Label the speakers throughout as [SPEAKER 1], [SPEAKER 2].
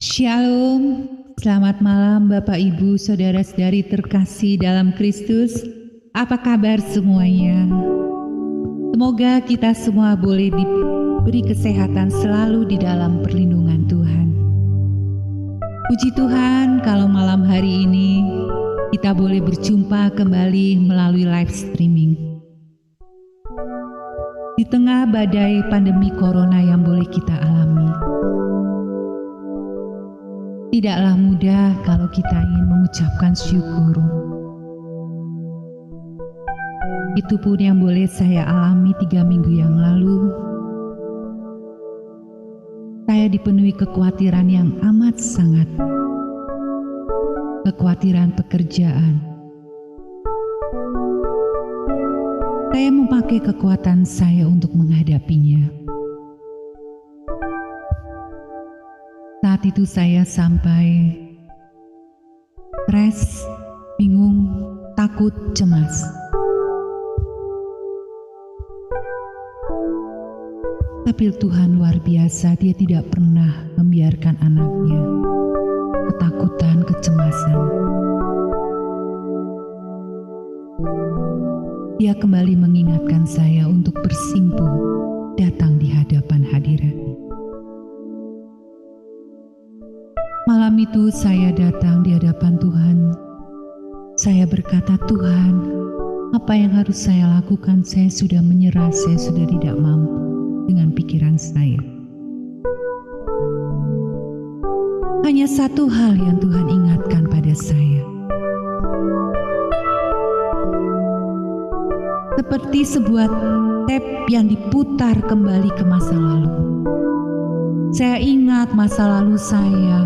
[SPEAKER 1] Shalom, selamat malam Bapak Ibu Saudara-saudari terkasih dalam Kristus. Apa kabar semuanya? Semoga kita semua boleh diberi kesehatan selalu di dalam perlindungan Tuhan. Puji Tuhan kalau malam hari ini kita boleh berjumpa kembali melalui live streaming. Di tengah badai pandemi corona yang boleh kita alami. Tidaklah mudah kalau kita ingin mengucapkan syukur. Itu pun yang boleh saya alami 3 minggu yang lalu. Saya dipenuhi kekhawatiran yang amat sangat. Kekhawatiran pekerjaan. Saya memakai kekuatan saya untuk menghadapinya. Saat itu saya sampai stres, bingung, takut, cemas. Tapi Tuhan luar biasa, Dia tidak pernah membiarkan anaknya ketakutan, kecemasan. Dia kembali mengingatkan saya untuk bersimpuh datang di hadapan hadirat-Nya. Malam itu saya datang di hadapan Tuhan. Saya berkata, Tuhan, apa yang harus saya lakukan? Saya sudah menyerah, saya sudah tidak mampu dengan pikiran saya. Hanya satu hal yang Tuhan ingatkan pada saya. Seperti sebuah tape yang diputar kembali ke masa lalu. Saya ingat masa lalu saya.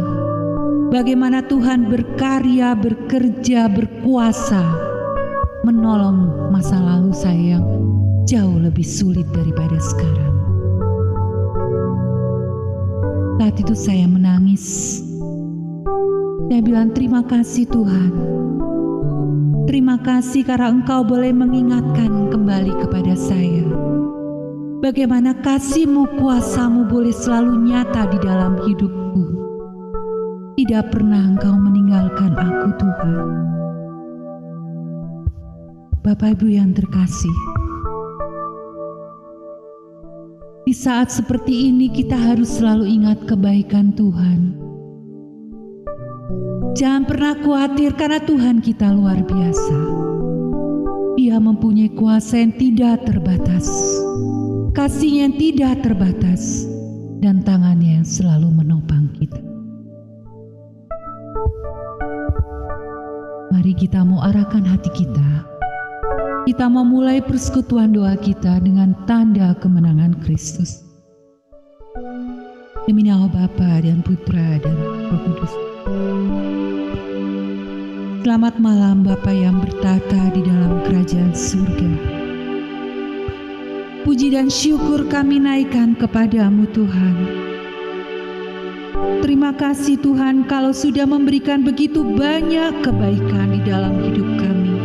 [SPEAKER 1] Bagaimana Tuhan berkarya, bekerja, berkuasa, menolong masa lalu saya yang jauh lebih sulit daripada sekarang. Saat itu saya menangis. Saya bilang, terima kasih Tuhan. Terima kasih karena Engkau boleh mengingatkan kembali kepada saya. Bagaimana kasih-Mu, kuasa-Mu boleh selalu nyata di dalam hidupku. Tidak pernah Engkau meninggalkan aku, Tuhan. Bapak Ibu yang terkasih, di saat seperti ini kita harus selalu ingat kebaikan Tuhan. Jangan pernah khawatir karena Tuhan kita luar biasa. Dia mempunyai kuasa yang tidak terbatas, kasih yang tidak terbatas, dan tangannya yang selalu menopang kita. Mari kita mau arahkan hati kita. Kita mau mulai persekutuan doa kita dengan tanda kemenangan Kristus. Demi nama Bapa dan Putra dan Roh Kudus. Selamat malam Bapa yang bertata di dalam kerajaan surga. Puji dan syukur kami naikkan kepadamu Tuhan. Terima kasih Tuhan kalau sudah memberikan begitu banyak kebaikan di dalam hidup kami.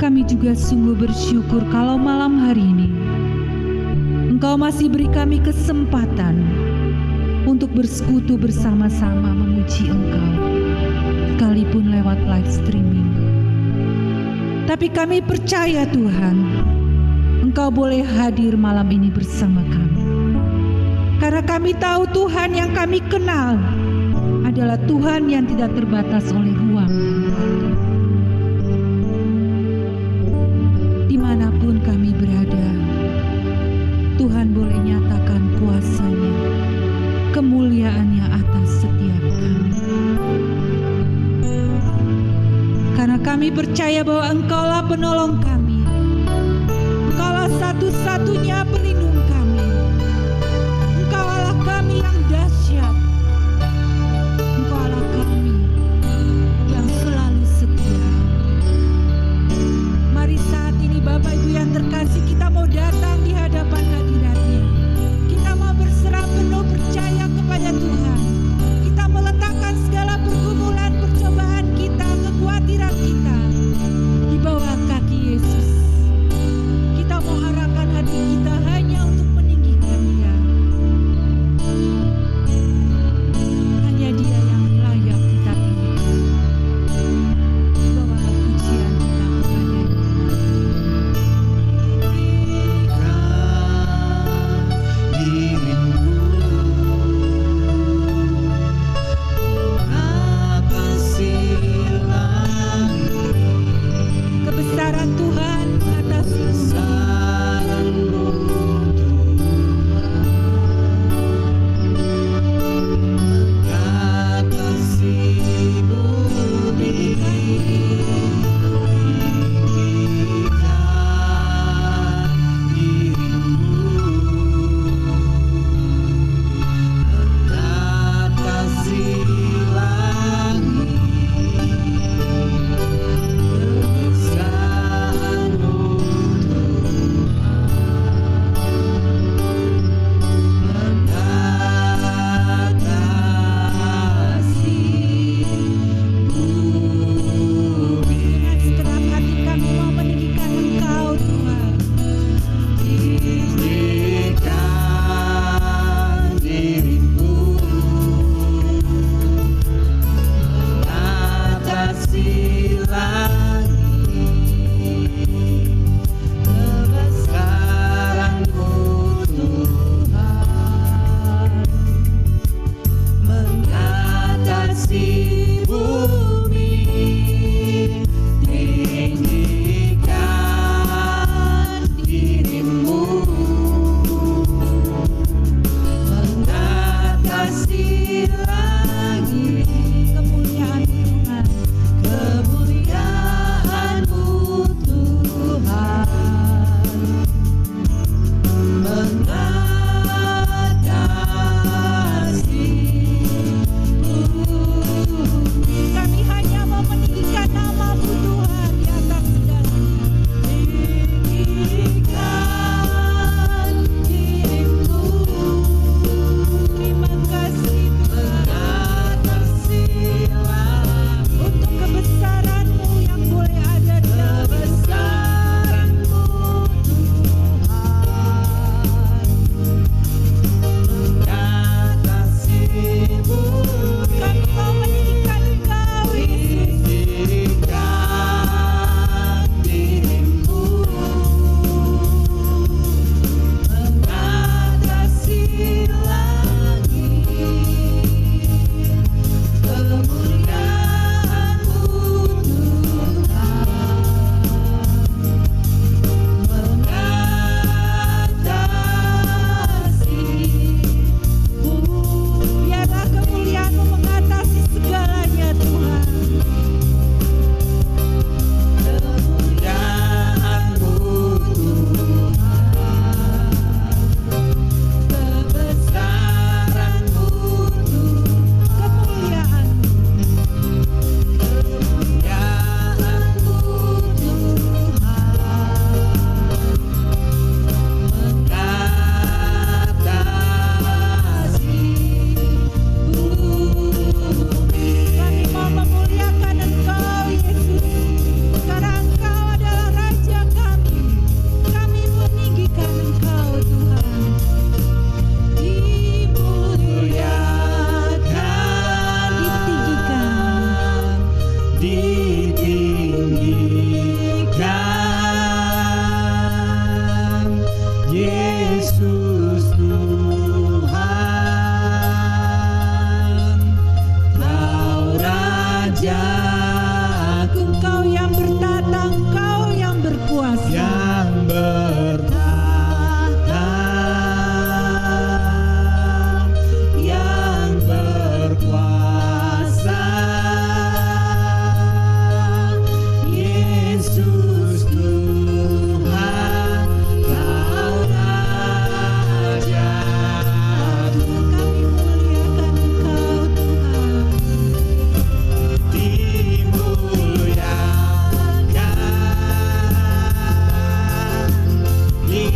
[SPEAKER 1] Kami juga sungguh bersyukur kalau malam hari ini Engkau masih beri kami kesempatan untuk bersekutu bersama-sama memuji Engkau, sekalipun lewat live streaming. Tapi kami percaya Tuhan, Engkau boleh hadir malam ini bersama kami. Karena kami tahu Tuhan yang kami kenal adalah Tuhan yang tidak terbatas oleh ruang dan waktu. Dimanapun kami berada, Tuhan boleh nyatakan kuasa-Nya, kemuliaan-Nya atas setiap kami. Karena kami percaya bahwa Engkaulah penolong kami, Engkaulah satu-satunya pelindung kami. Engkaulah kami yang dahsyat. Engkaulah kami yang selalu setia. Mari saat ini Bapak Ibu yang terkasih, kita mau datang di hadapan hadirat-Nya. Kita mau berserah penuh percaya kepada Tuhan. Kita meletakkan segala pergumulan, percobaan kita, kekhawatiran kita di bawah kaki Yesus. Kita mau arahkan hati kita hanya untuk meninggikan Dia.
[SPEAKER 2] Yesus Tuhan, Kau Rajaku,
[SPEAKER 1] Engkau yang bertata, Engkau yang berkuasa,
[SPEAKER 2] yang bertahta, yang berkuasa. Yesus Tuhan, Kau Rajaku.
[SPEAKER 1] kami muliakan Engkau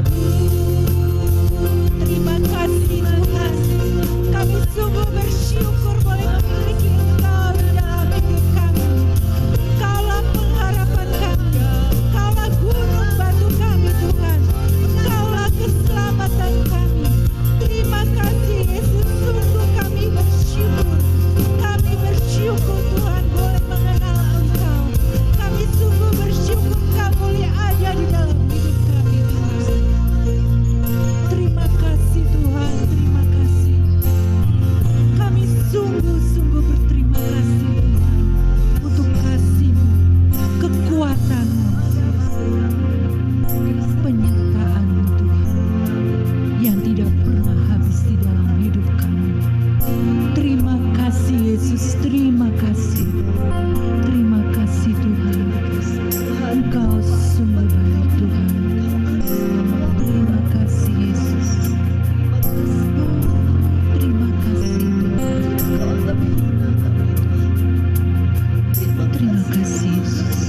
[SPEAKER 1] Tuhan. Terima kasih Tuhan, kami sungguh bersyukur boleh memiliki Engkau di dalam hidup kami. Engkaulah pengharapan kami, Engkaulah gunung batu kami Tuhan, Engkaulah keselamatan kami. Terima kasih Yesus, sungguh kami bersyukur Tuhan boleh mengenal Engkau. Kami sungguh bersyukur Engkau boleh ada di dalam hidup kami Tuhan. Terima kasih Tuhan, terima kasih. Kami sungguh-sungguh berterima kasih Tuhan untuk kasih-Mu, kekuatan-Mu, penyertaan-Mu Tuhan yang tidak pernah habis di dalam hidup kami. Terima kasih Yesus, terima kasih. Terima kasih Tuhan. Engkau sungguh baik Tuhan. Terima kasih Yesus. Terima kasih Tuhan. Terima kasih Yesus.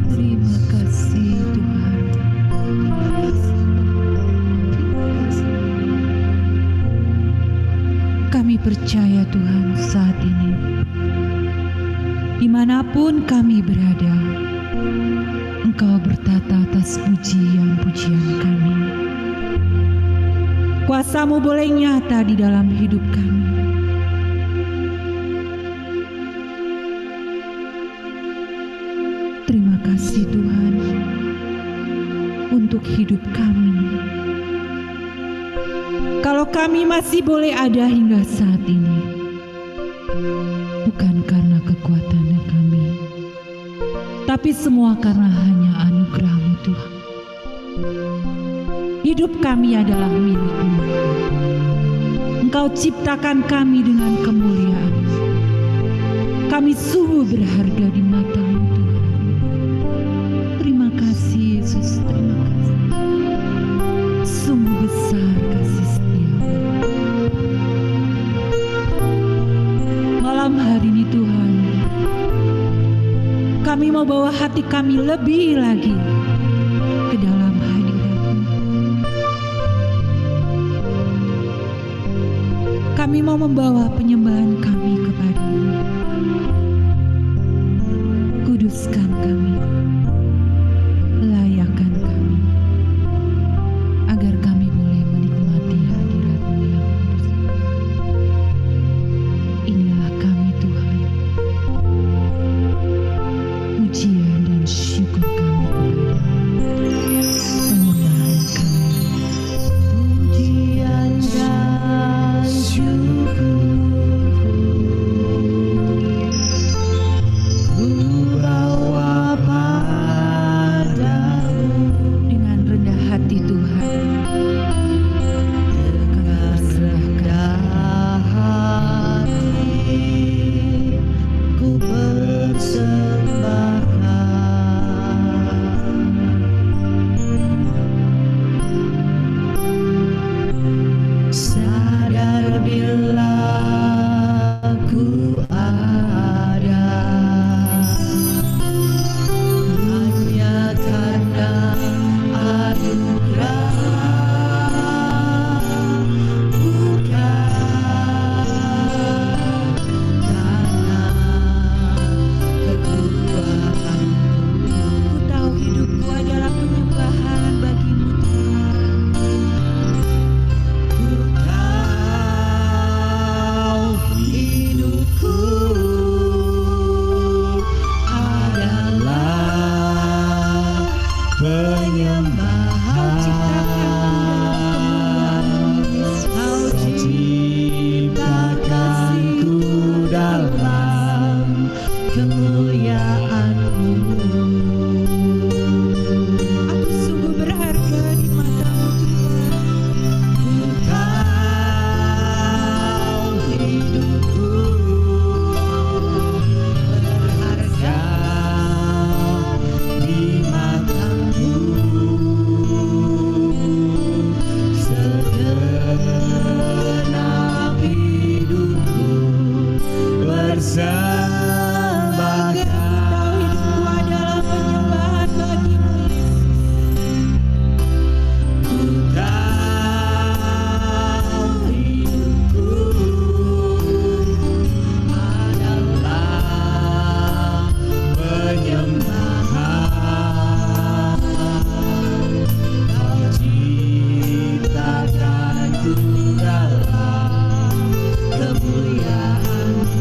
[SPEAKER 1] Terima kasih Tuhan. Kami percaya Tuhan saat ini, dimanapun kami berada, Engkau bertata atas pujian-pujian kami. Kuasa-Mu boleh nyata di dalam hidup kami. Terima kasih Tuhan untuk hidup kami. Kalau kami masih boleh ada hingga saat ini, bukan karena kekuatan kami, tapi semua karena hanya anugerah-Mu Tuhan. Hidup kami adalah milik-Mu. Engkau ciptakan kami dengan kemuliaan. Kami sungguh berharga di mata-Mu Tuhan. Terima kasih Yesus, terima kasih. Sungguh besar kasih setia-Mu. Malam hari ini Tuhan, kami mau bawa hati kami lebih lagi ke dalam hadirat-Mu. Kami mau membawa penyembahan kami kepada-Mu. Kuduskan kami, layakkan kami, agar kami boleh menikmati hadirat-Mu yang kudus. Inilah kami Tuhan. Pujian dan syukur kami kepada-Mu. Penyembahan kami. Pujian dan syukur
[SPEAKER 2] dalam kemuliaan-Mu.
[SPEAKER 1] Aku sungguh berharga di mata-Mu Tuhan.
[SPEAKER 2] Engkau hidupku berharga di mata-Mu. Segenap hidupku bersembahkan.
[SPEAKER 1] Hidupku adalah penyembahan bagi-Mu Yesus.
[SPEAKER 2] Engkau hidupku adalah penyembahan. Kau ciptakanku dalam kemuliaan-Mu.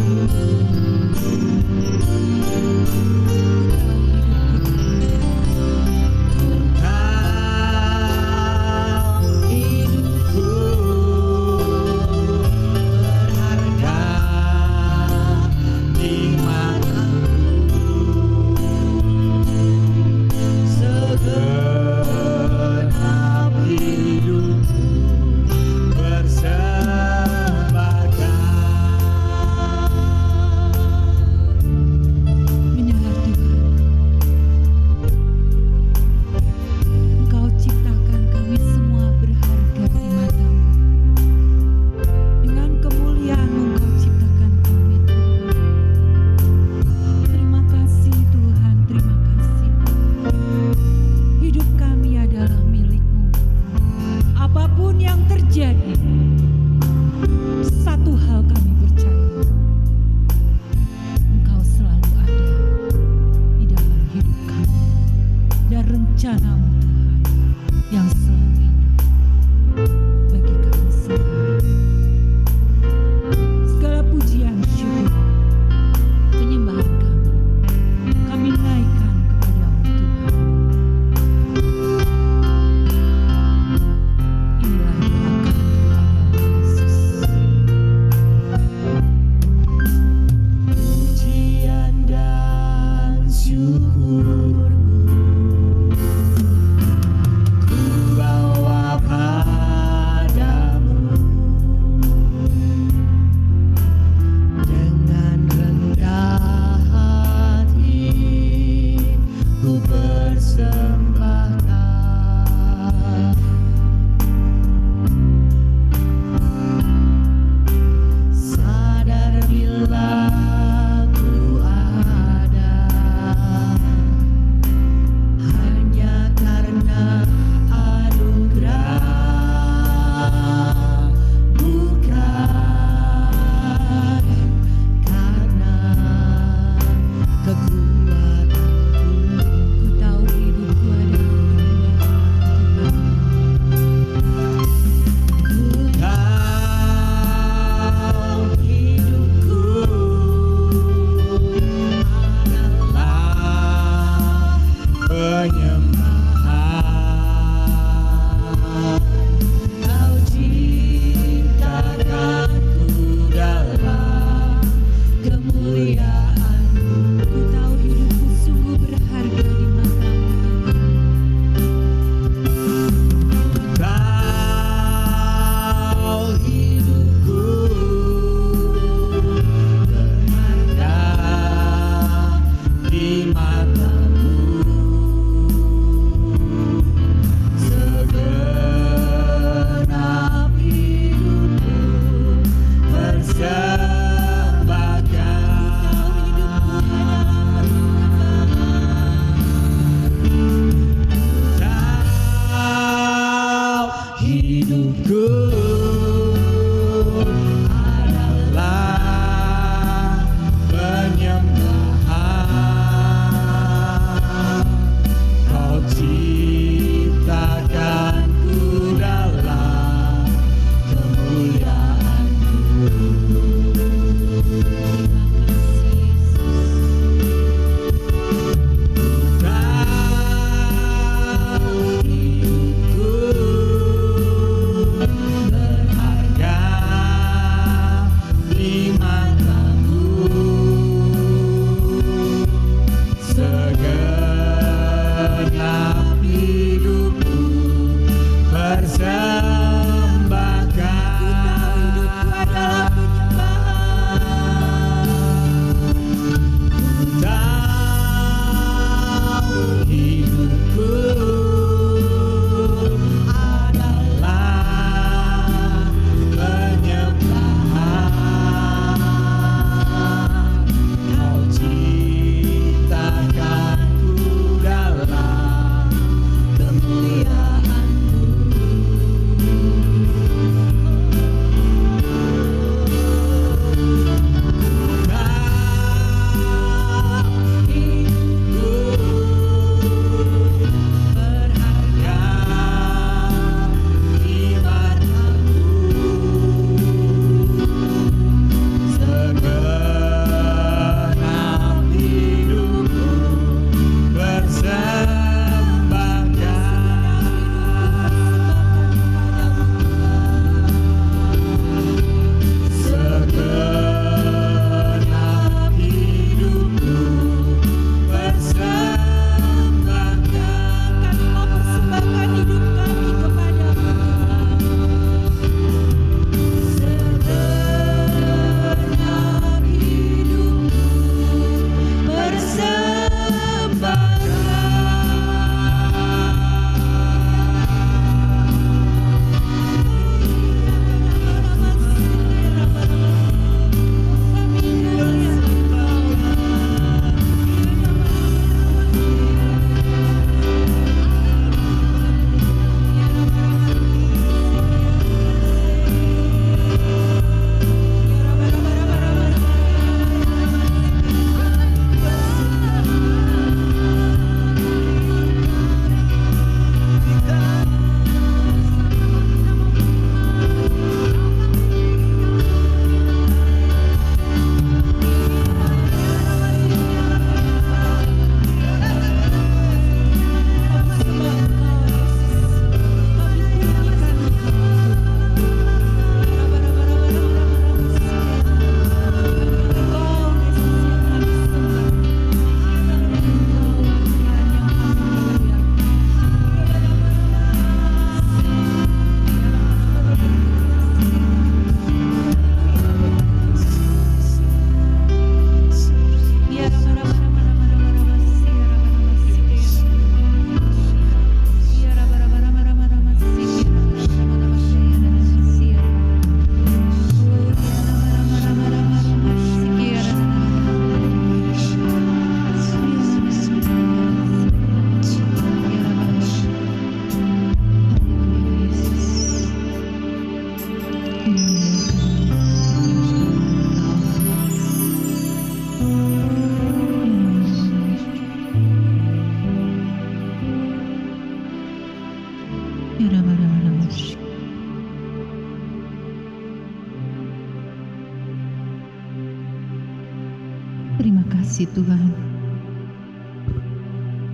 [SPEAKER 1] Terima kasih Tuhan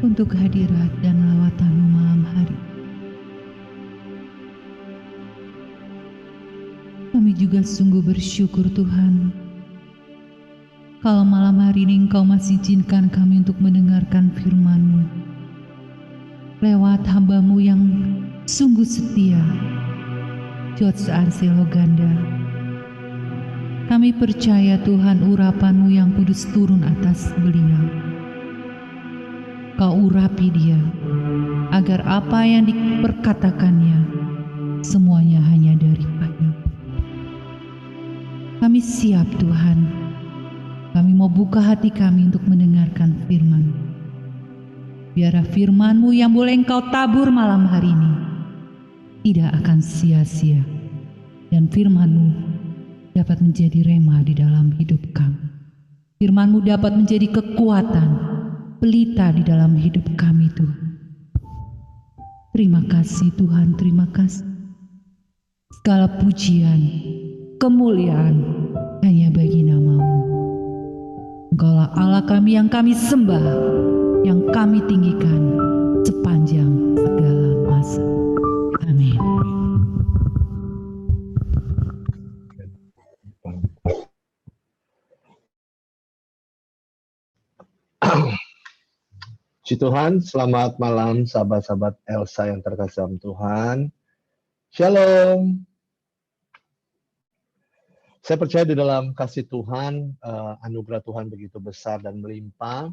[SPEAKER 1] untuk hadirat dan lawatan-Mu malam hari. Kami juga sungguh bersyukur Tuhan, kalau malam hari ini Engkau masih izinkan kami untuk mendengarkan firman-Mu lewat hamba-Mu yang sungguh setia, George Arselo Ganda. Kami percaya Tuhan, urapan-Mu yang kudus turun atas beliau. Kau urapi dia, agar apa yang diperkatakannya semuanya hanya daripada. Kami siap Tuhan, kami mau buka hati kami untuk mendengarkan firman. Biarlah firman-Mu yang boleh Engkau tabur malam hari ini tidak akan sia-sia, dan firman-Mu dapat menjadi rema di dalam hidup kami. Firman-Mu dapat menjadi kekuatan, pelita di dalam hidup kami Tuhan. Terima kasih Tuhan, terima kasih. Segala pujian, kemuliaan hanya bagi nama-Mu. Engkaulah Allah kami yang kami sembah, yang kami tinggikan sepanjang segala masa. Amin.
[SPEAKER 3] Puji Tuhan, selamat malam sahabat-sahabat Elsa yang terkasih dalam Tuhan. Shalom. Saya percaya di dalam kasih Tuhan, anugerah Tuhan begitu besar dan melimpah.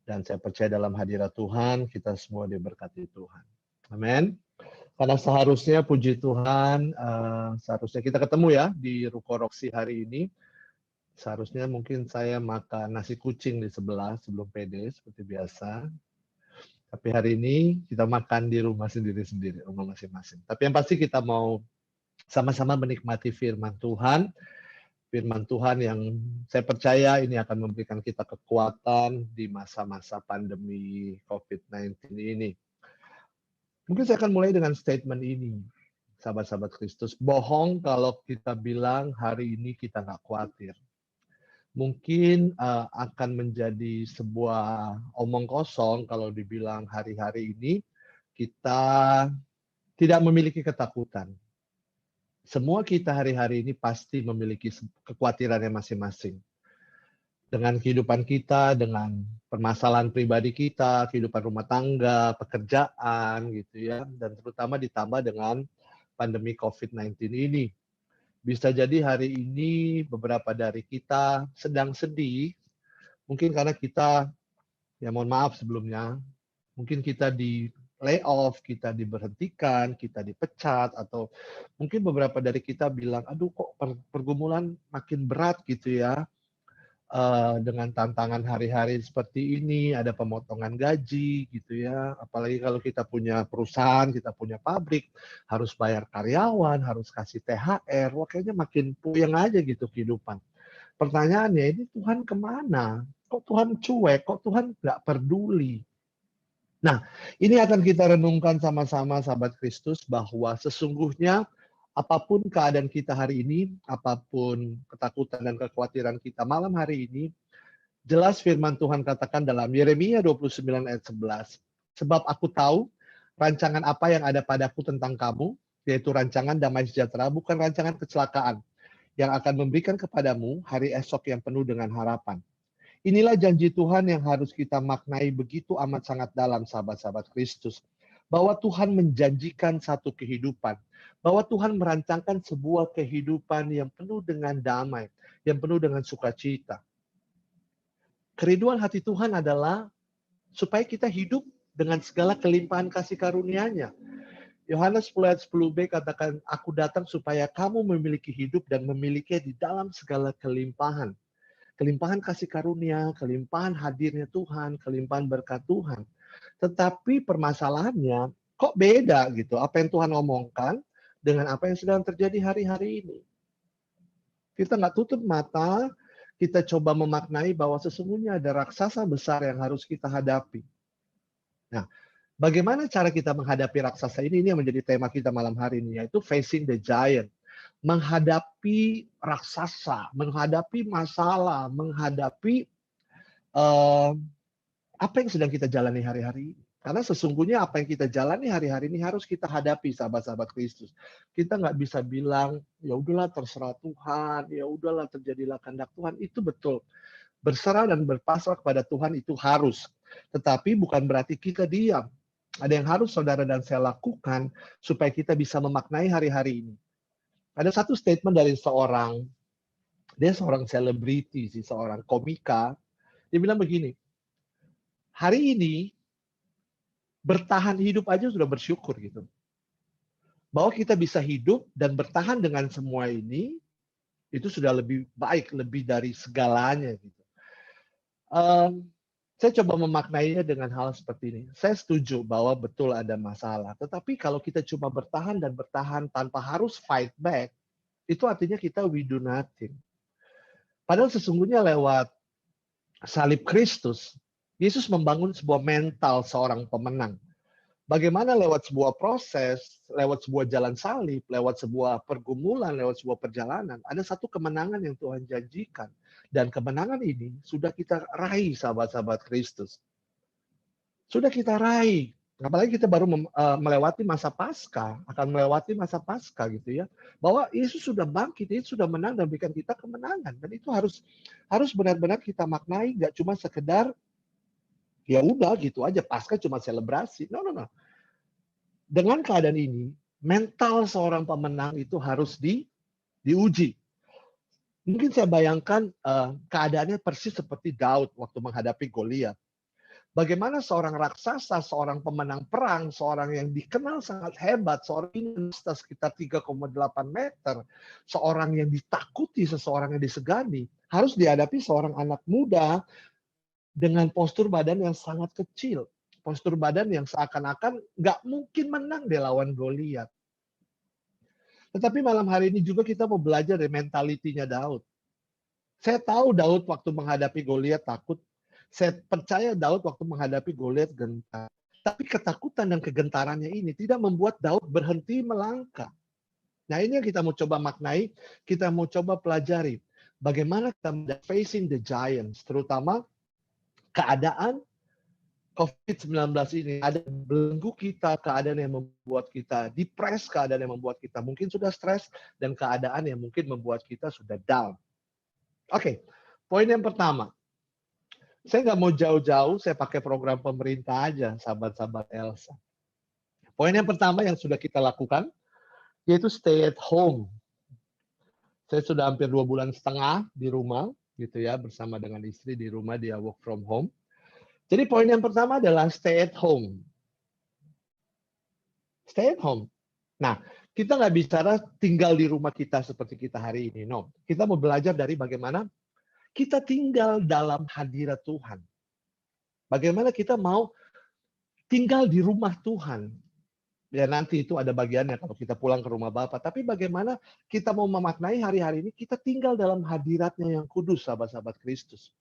[SPEAKER 3] Dan saya percaya dalam hadirat Tuhan, kita semua diberkati Tuhan. Amin. Karena seharusnya puji Tuhan, seharusnya kita ketemu ya di Ruko Roksi hari ini. Seharusnya mungkin saya makan nasi kucing di sebelah sebelum PD seperti biasa. Tapi hari ini kita makan di rumah sendiri-sendiri, rumah masing-masing. Tapi yang pasti kita mau sama-sama menikmati firman Tuhan. Firman Tuhan yang saya percaya ini akan memberikan kita kekuatan di masa-masa pandemi COVID-19 ini. Mungkin saya akan mulai dengan statement ini, sahabat-sahabat Kristus. Bohong kalau kita bilang hari ini kita nggak khawatir. Mungkin akan menjadi sebuah omong kosong kalau dibilang hari-hari ini kita tidak memiliki ketakutan. Semua kita hari-hari ini pasti memiliki kekhawatirannya masing-masing. Dengan kehidupan kita, dengan permasalahan pribadi kita, kehidupan rumah tangga, pekerjaan gitu ya, dan terutama ditambah dengan pandemi COVID-19 ini. Bisa jadi hari ini beberapa dari kita sedang sedih, mungkin karena kita, ya mohon maaf sebelumnya, mungkin kita di layoff, kita diberhentikan, kita dipecat, atau mungkin beberapa dari kita bilang, aduh kok pergumulan makin berat gitu ya, dengan tantangan hari-hari seperti ini, ada pemotongan gaji gitu ya, apalagi kalau kita punya perusahaan, kita punya pabrik, harus bayar karyawan, harus kasih THR, wah kayaknya makin puyeng aja gitu kehidupan. Pertanyaannya, ini Tuhan kemana? Kok Tuhan cuek? Kok Tuhan nggak peduli? Nah, ini akan kita renungkan sama-sama sahabat Kristus, bahwa sesungguhnya apapun keadaan kita hari ini, apapun ketakutan dan kekhawatiran kita malam hari ini, jelas firman Tuhan katakan dalam Yeremia 29 ayat 11. Sebab aku tahu rancangan apa yang ada padaku tentang kamu, yaitu rancangan damai sejahtera, bukan rancangan kecelakaan, yang akan memberikan kepadamu hari esok yang penuh dengan harapan. Inilah janji Tuhan yang harus kita maknai begitu amat sangat dalam sahabat-sahabat Kristus. Bahwa Tuhan menjanjikan satu kehidupan. Bahwa Tuhan merancangkan sebuah kehidupan yang penuh dengan damai. Yang penuh dengan sukacita. Kerinduan hati Tuhan adalah supaya kita hidup dengan segala kelimpahan kasih karunia-Nya. Yohanes 10 ayat 10b katakan, aku datang supaya kamu memiliki hidup dan memiliki di dalam segala kelimpahan. Kelimpahan kasih karunia, kelimpahan hadirnya Tuhan, kelimpahan berkat Tuhan. Tetapi permasalahannya kok beda gitu, apa yang Tuhan omongkan dengan apa yang sedang terjadi hari-hari ini. Kita nggak tutup mata, kita coba memaknai bahwa sesungguhnya ada raksasa besar yang harus kita hadapi. Nah, bagaimana cara kita menghadapi raksasa ini? Ini yang menjadi tema kita malam hari ini, yaitu facing the giant. Menghadapi raksasa, menghadapi masalah, menghadapi eh, apa yang sedang kita jalani hari-hari ini. Karena sesungguhnya apa yang kita jalani hari-hari ini harus kita hadapi, sahabat-sahabat Kristus. Kita nggak bisa bilang, ya udahlah terserah Tuhan, ya udahlah terjadilah kehendak Tuhan. Itu betul. Berserah dan berpasrah kepada Tuhan itu harus. Tetapi bukan berarti kita diam. Ada yang harus saudara dan saya lakukan supaya kita bisa memaknai hari-hari ini. Ada satu statement dari dia seorang selebriti, seorang komika. Dia bilang begini, hari ini bertahan hidup aja sudah bersyukur gitu. Bahwa kita bisa hidup dan bertahan dengan semua ini, itu sudah lebih baik, lebih dari segalanya gitu. Saya coba memaknainya dengan hal seperti ini. Saya setuju bahwa betul ada masalah. Tetapi kalau kita cuma bertahan dan bertahan tanpa harus fight back, itu artinya kita we do nothing. Padahal sesungguhnya lewat salib Kristus, Yesus membangun sebuah mental seorang pemenang. Bagaimana lewat sebuah proses, lewat sebuah jalan salib, lewat sebuah pergumulan, lewat sebuah perjalanan, ada satu kemenangan yang Tuhan janjikan. Dan kemenangan ini sudah kita raih, sahabat-sahabat Kristus. Sudah kita raih. Apalagi kita baru melewati masa Paskah, akan melewati masa Paskah gitu ya. Bahwa Yesus sudah bangkit, Yesus sudah menang dan berikan kita kemenangan. Dan itu harus benar-benar kita maknai, nggak cuma sekedar ya udah gitu aja, Paskah cuma selebrasi. No. Dengan keadaan ini, mental seorang pemenang itu harus diuji. Mungkin saya bayangkan keadaannya persis seperti Daud waktu menghadapi Goliat. Bagaimana seorang raksasa, seorang pemenang perang, seorang yang dikenal sangat hebat, seorang ini sekitar 3,8 meter, seorang yang ditakuti, seseorang yang disegani, harus dihadapi seorang anak muda dengan postur badan yang sangat kecil. Postur badan yang seakan-akan nggak mungkin menang di lawan Goliat. Tetapi malam hari ini juga kita mau belajar dari mentalitinya Daud. Saya tahu Daud waktu menghadapi Goliat takut. Saya percaya Daud waktu menghadapi Goliat gentar. Tapi ketakutan dan kegentarannya ini tidak membuat Daud berhenti melangkah. Nah ini yang kita mau coba maknai, kita mau coba pelajari. Bagaimana kita facing the giants, terutama keadaan COVID-19 ini, ada belenggu kita, keadaan yang membuat kita depres, keadaan yang membuat kita mungkin sudah stres, dan keadaan yang mungkin membuat kita sudah down. Oke, poin yang pertama. Saya nggak mau jauh-jauh, saya pakai program pemerintah aja, sahabat-sahabat Elsa. Poin yang pertama yang sudah kita lakukan, yaitu stay at home. Saya sudah hampir 2,5 bulan di rumah, gitu ya, bersama dengan istri di rumah, dia work from home. Jadi poin yang pertama adalah stay at home. Stay at home. Nah, kita nggak bicara tinggal di rumah kita seperti kita hari ini. No, kita mau belajar dari bagaimana kita tinggal dalam hadirat Tuhan. Bagaimana kita mau tinggal di rumah Tuhan. Ya nanti itu ada bagiannya kalau kita pulang ke rumah Bapa. Tapi bagaimana kita mau memaknai hari-hari ini kita tinggal dalam hadiratnya yang kudus, sahabat-sahabat Kristus.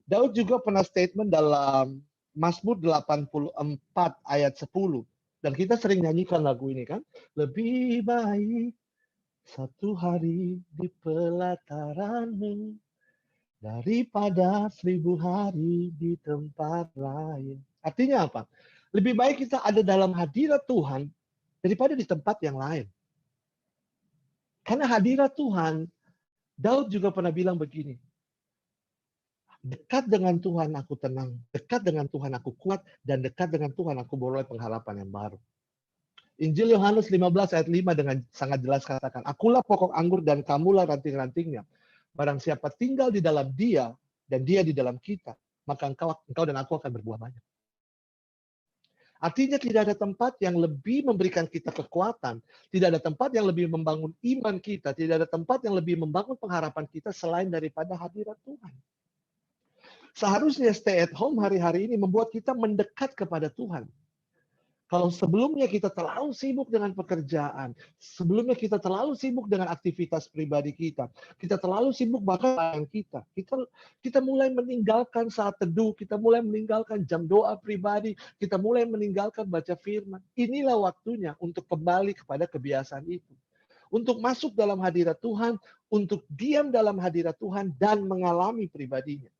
[SPEAKER 3] Daud juga pernah statement dalam Mazmur 84 ayat 10. Dan kita sering nyanyikan lagu ini kan. Lebih baik satu hari di pelataran-Mu daripada 1000 hari di tempat lain. Artinya apa? Lebih baik kita ada dalam hadirat Tuhan daripada di tempat yang lain. Karena hadirat Tuhan, Daud juga pernah bilang begini, dekat dengan Tuhan aku tenang, dekat dengan Tuhan aku kuat, dan dekat dengan Tuhan aku beroleh pengharapan yang baru. Injil Yohanes 15 ayat 5 dengan sangat jelas katakan, akulah pokok anggur dan kamulah ranting-rantingnya. Barang siapa tinggal di dalam dia, dan dia di dalam kita, maka engkau dan aku akan berbuah banyak. Artinya tidak ada tempat yang lebih memberikan kita kekuatan, tidak ada tempat yang lebih membangun iman kita, tidak ada tempat yang lebih membangun pengharapan kita selain daripada hadirat Tuhan. Seharusnya stay at home hari-hari ini membuat kita mendekat kepada Tuhan. Kalau sebelumnya kita terlalu sibuk dengan pekerjaan, sebelumnya kita terlalu sibuk dengan aktivitas pribadi kita terlalu sibuk bahkan kita mulai meninggalkan saat teduh, kita mulai meninggalkan jam doa pribadi, kita mulai meninggalkan baca firman. Inilah waktunya untuk kembali kepada kebiasaan itu. Untuk masuk dalam hadirat Tuhan, untuk diam dalam hadirat Tuhan dan mengalami pribadinya.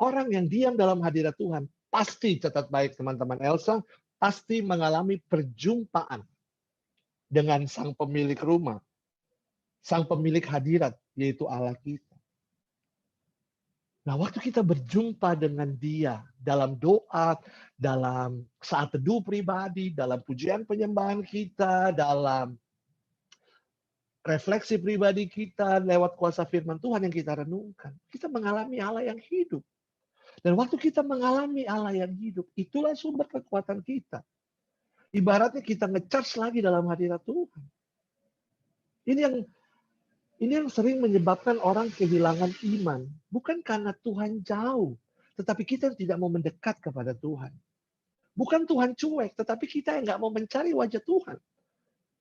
[SPEAKER 3] Orang yang diam dalam hadirat Tuhan, pasti, catat baik teman-teman Elsa, pasti mengalami perjumpaan dengan sang pemilik rumah, sang pemilik hadirat, yaitu Allah kita. Nah, waktu kita berjumpa dengan Dia dalam doa, dalam saat teduh pribadi, dalam pujian penyembahan kita, dalam refleksi pribadi kita lewat kuasa firman Tuhan yang kita renungkan, kita mengalami Allah yang hidup. Dan waktu kita mengalami Allah yang hidup, itulah sumber kekuatan kita. Ibaratnya kita nge-charge lagi dalam hadirat Tuhan. Ini yang sering menyebabkan orang kehilangan iman. Bukan karena Tuhan jauh, tetapi kita yang tidak mau mendekat kepada Tuhan. Bukan Tuhan cuek, tetapi kita yang nggak mau mencari wajah Tuhan.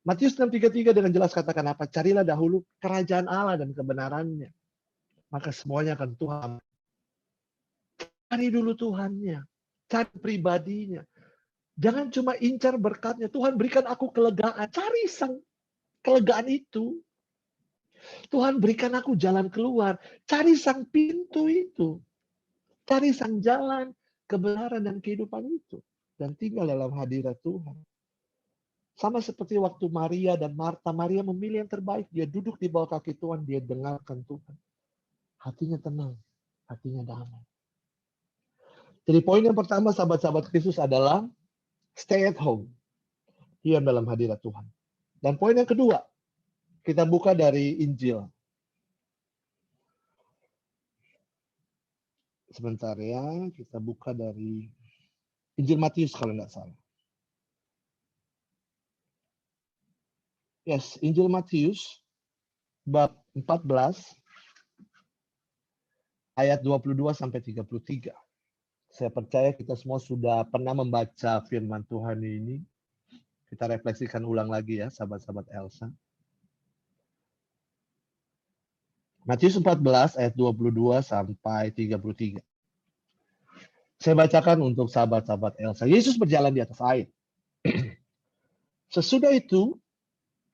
[SPEAKER 3] Matius 6:33 dengan jelas katakan apa? Carilah dahulu kerajaan Allah dan kebenarannya. Maka semuanya akan Tuhan. Cari dulu Tuhannya. Cari pribadinya. Jangan cuma incar berkatnya. Tuhan berikan aku kelegaan. Cari sang kelegaan itu. Tuhan berikan aku jalan keluar. Cari sang pintu itu. Cari sang jalan kebenaran dan kehidupan itu. Dan tinggal dalam hadirat Tuhan. Sama seperti waktu Maria dan Marta. Maria memilih yang terbaik. Dia duduk di bawah kaki Tuhan. Dia dengarkan Tuhan. Hatinya tenang. Hatinya damai. Jadi poin yang pertama sahabat-sahabat Kristus adalah stay at home. Diam dalam hadirat Tuhan. Dan poin yang kedua, kita buka dari Injil. Sebentar ya, kita buka dari Injil Matius kalau nggak salah. Yes, Injil Matius bab 14 ayat 22 sampai 33. Saya percaya kita semua sudah pernah membaca firman Tuhan ini. Kita refleksikan ulang lagi ya, sahabat-sahabat Elsa. Matius 14 ayat 22 sampai 33. Saya bacakan untuk sahabat-sahabat Elsa. Yesus berjalan di atas air. Sesudah itu,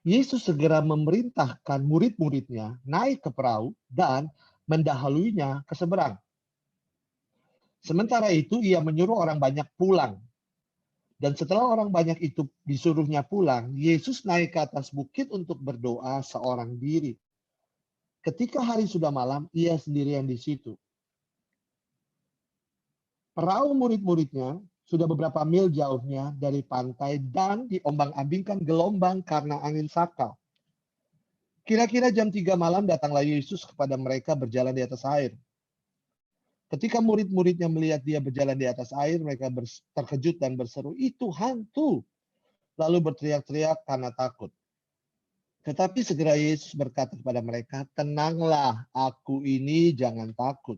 [SPEAKER 3] Yesus segera memerintahkan murid-muridnya naik ke perahu dan mendahaluinya ke seberang. Sementara itu ia menyuruh orang banyak pulang. Dan setelah orang banyak itu disuruhnya pulang, Yesus naik ke atas bukit untuk berdoa seorang diri. Ketika hari sudah malam, ia sendirian di situ. Perahu murid-muridnya sudah beberapa mil jauhnya dari pantai dan diombang-ambingkan gelombang karena angin sakal. Kira-kira jam 3 malam datanglah Yesus kepada mereka berjalan di atas air. Ketika murid-muridnya melihat dia berjalan di atas air, mereka terkejut dan berseru, "Itu hantu!" Lalu berteriak-teriak karena takut. Tetapi segera Yesus berkata kepada mereka, "Tenanglah, aku ini, jangan takut."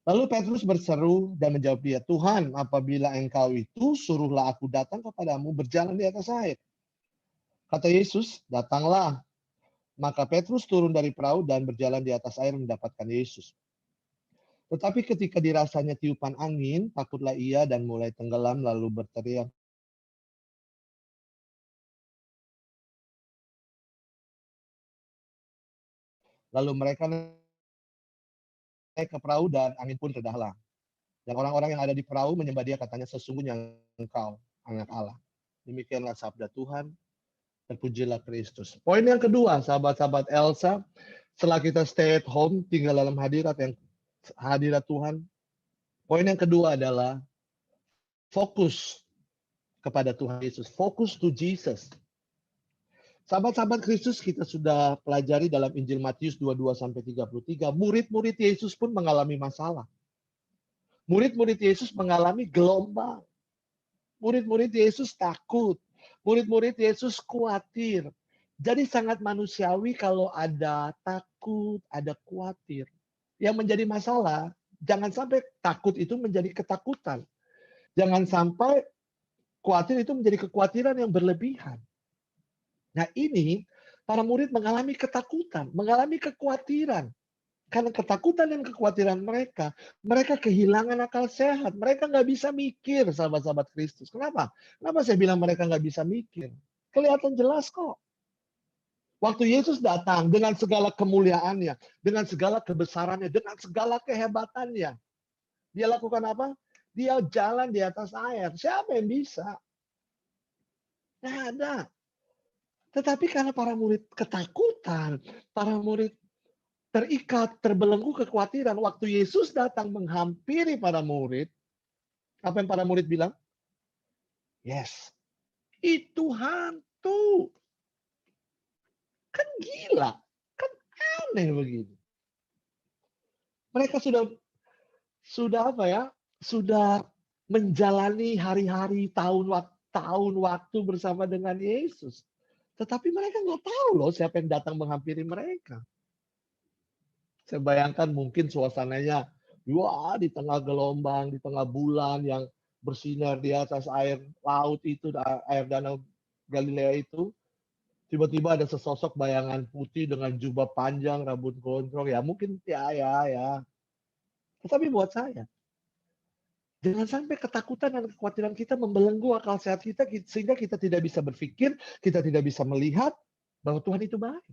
[SPEAKER 3] Lalu Petrus berseru dan menjawab dia, "Tuhan, apabila engkau itu, suruhlah aku datang kepadamu berjalan di atas air." Kata Yesus, "Datanglah." Maka Petrus turun dari perahu dan berjalan di atas air mendapatkan Yesus. Tetapi ketika dirasanya tiupan angin, takutlah ia dan mulai tenggelam lalu berteriak. Lalu mereka naik ke perahu dan angin pun redahlah. Dan orang-orang yang ada di perahu menyembah dia, katanya, "Sesungguhnya engkau anak Allah." Demikianlah sabda Tuhan. Terpujilah Kristus. Poin yang kedua, sahabat-sahabat Elsa, setelah kita stay at home, tinggal dalam hadirat Tuhan. Poin yang kedua adalah fokus kepada Tuhan Yesus. Fokus to Jesus. Sahabat-sahabat Kristus, kita sudah pelajari dalam Injil Matius 22 sampai 33. Murid-murid Yesus pun mengalami masalah. Murid-murid Yesus mengalami gelombang. Murid-murid Yesus takut. Murid-murid Yesus khawatir. Jadi sangat manusiawi kalau ada takut, ada khawatir. Yang menjadi masalah, jangan sampai takut itu menjadi ketakutan. Jangan sampai khawatir itu menjadi kekhawatiran yang berlebihan. Nah ini, para murid mengalami ketakutan, mengalami kekhawatiran. Karena ketakutan dan kekhawatiran mereka kehilangan akal sehat. Mereka nggak bisa mikir, sahabat-sahabat Kristus. Kenapa? Kenapa saya bilang mereka nggak bisa mikir? Kelihatan jelas kok. Waktu Yesus datang dengan segala kemuliaannya, dengan segala kebesarannya, dengan segala kehebatannya, dia lakukan apa? Dia jalan di atas air. Siapa yang bisa? Tidak ada. Tetapi karena para murid ketakutan, para murid terikat, terbelenggu kekhawatiran. Waktu Yesus datang menghampiri para murid, apa yang para murid bilang? Yes, itu hantu. Kan gila, kan aneh begini. Mereka sudah apa ya? Sudah menjalani hari-hari, tahun waktu bersama dengan Yesus. Tetapi mereka nggak tahu loh siapa yang datang menghampiri mereka. Saya bayangkan mungkin suasananya, wah di tengah gelombang, di tengah bulan yang bersinar di atas air laut itu, air danau Galilea itu. Tiba-tiba ada sesosok bayangan putih dengan jubah panjang, rambut gondrong. Ya mungkin ya. Tetapi buat saya, jangan sampai ketakutan dan kekhawatiran kita membelenggu akal sehat kita sehingga kita tidak bisa berpikir, kita tidak bisa melihat bahwa Tuhan itu baik.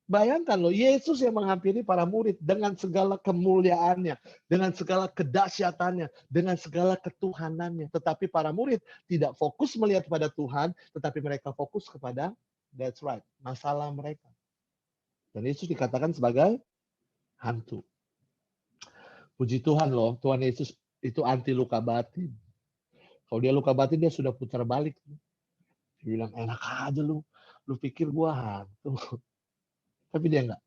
[SPEAKER 3] Bayangkan loh, Yesus yang menghampiri para murid dengan segala kemuliaannya, dengan segala kedahsyatannya, dengan segala ketuhanannya. Tetapi para murid tidak fokus melihat pada Tuhan, tetapi mereka fokus kepada, that's right, masalah mereka. Dan Yesus dikatakan sebagai hantu. Puji Tuhan loh, Tuhan Yesus itu anti luka batin. Kalau dia luka batin, dia sudah putar balik. Dia bilang, enak aja lu pikir gua hantu. Tapi dia enggak.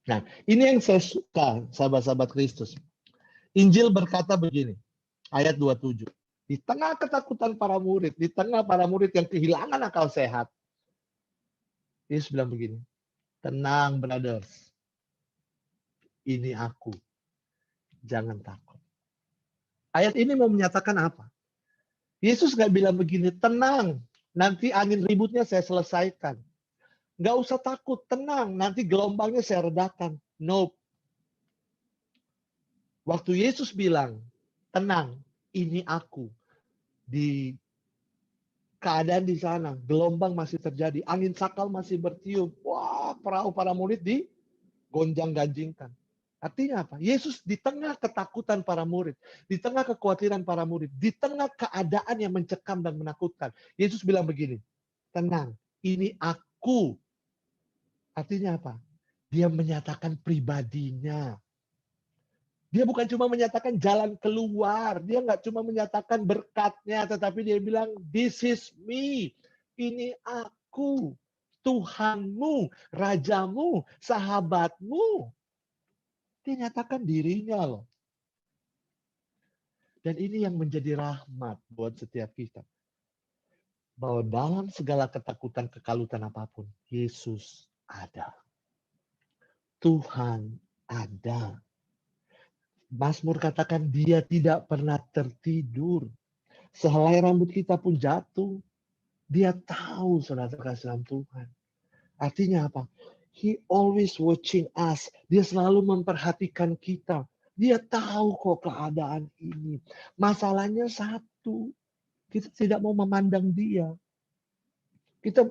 [SPEAKER 3] Nah, ini yang saya suka, sahabat-sahabat Kristus. Injil berkata begini, ayat 27. Di tengah ketakutan para murid, di tengah para murid yang kehilangan akal sehat, Yesus bilang begini, tenang brothers, ini aku, jangan takut. Ayat ini mau menyatakan apa? Yesus nggak bilang begini, tenang, nanti angin ributnya saya selesaikan. Nggak usah takut, tenang, nanti gelombangnya saya redakan. Nope. Waktu Yesus bilang, tenang, ini aku. Di keadaan di sana, gelombang masih terjadi, angin sakal masih bertiup. Wah, perahu para murid digonjang-ganjingkan. Artinya apa? Yesus di tengah ketakutan para murid, di tengah kekhawatiran para murid, di tengah keadaan yang mencekam dan menakutkan. Yesus bilang begini, tenang, ini aku. Artinya apa? Dia menyatakan pribadinya. Dia bukan cuma menyatakan jalan keluar. Dia nggak cuma menyatakan berkatnya, tetapi dia bilang, this is me. Ini aku. Tuhanmu, Rajamu, sahabatmu. Dia nyatakan dirinya loh. Dan ini yang menjadi rahmat buat setiap kita. Bahwa dalam segala ketakutan, kekalutan apapun, Yesus ada. Tuhan ada. Mazmur katakan dia tidak pernah tertidur. Sehelai rambut kita pun jatuh. Dia tahu saudara kasih dalam Tuhan. Artinya apa? He always watching us. Dia selalu memperhatikan kita. Dia tahu kok keadaan ini. Masalahnya satu. Kita tidak mau memandang dia. Kita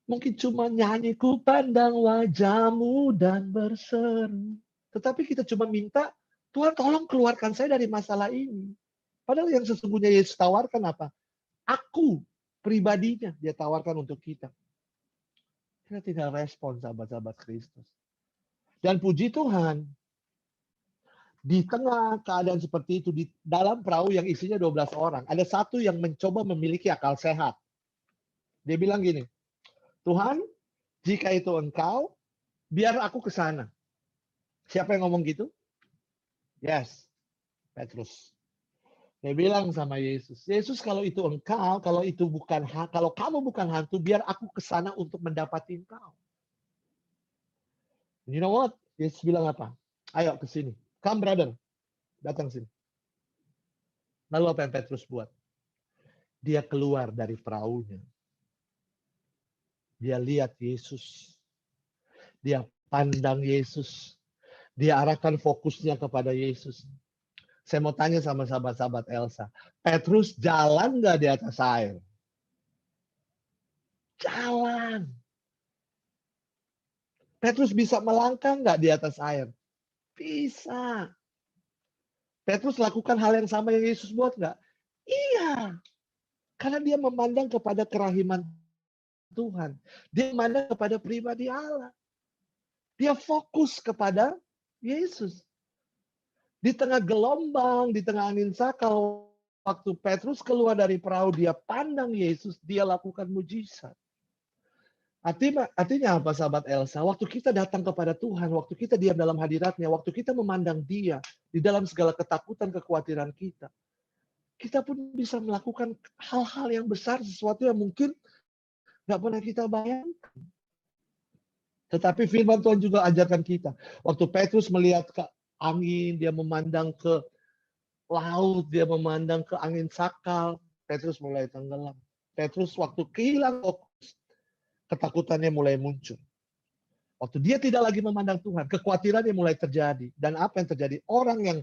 [SPEAKER 3] mungkin cuma nyanyi, ku pandang wajahmu dan berseru. Tetapi kita cuma minta, Tuhan tolong keluarkan saya dari masalah ini. Padahal yang sesungguhnya Yesus tawarkan apa? Aku, pribadinya dia tawarkan untuk kita. Kita tidak respon sahabat-sahabat Kristus. Dan puji Tuhan, di tengah keadaan seperti itu, di dalam perahu yang isinya 12 orang, ada satu yang mencoba memiliki akal sehat. Dia bilang gini, Tuhan, jika itu engkau, biar aku ke sana. Siapa yang ngomong gitu? Yes, Petrus. Dia bilang sama Yesus, Yesus kalau itu engkau, kalau kamu bukan hantu, biar aku ke sana untuk mendapati engkau. You know what? Yesus bilang apa? Ayo ke sini. Come brother. Datang sini. Lalu apa yang Petrus buat? Dia keluar dari perahunya. Dia lihat Yesus. Dia pandang Yesus. Dia arahkan fokusnya kepada Yesus. Saya mau tanya sama sahabat-sahabat Elsa. Petrus jalan nggak di atas air? Jalan. Petrus bisa melangkah nggak di atas air? Bisa. Petrus lakukan hal yang sama yang Yesus buat nggak? Iya. Karena dia memandang kepada kerahiman Tuhan. Dia memandang kepada pribadi Allah. Dia fokus kepada Yesus. Di tengah gelombang, di tengah angin sakal, waktu Petrus keluar dari perahu, dia pandang Yesus, dia lakukan mujizat. Artinya apa sahabat Elsa? Waktu kita datang kepada Tuhan, waktu kita diam dalam hadiratnya, waktu kita memandang dia, di dalam segala ketakutan, kekhawatiran kita pun bisa melakukan hal-hal yang besar, sesuatu yang mungkin nggak pernah kita bayangkan. Tetapi firman Tuhan juga ajarkan kita. Waktu Petrus melihat ke angin, dia memandang ke laut, dia memandang ke angin sakal, Petrus mulai tenggelam. Petrus waktu kehilangan fokus, ketakutannya mulai muncul. Waktu dia tidak lagi memandang Tuhan, kekhawatirannya mulai terjadi. Dan apa yang terjadi? Orang yang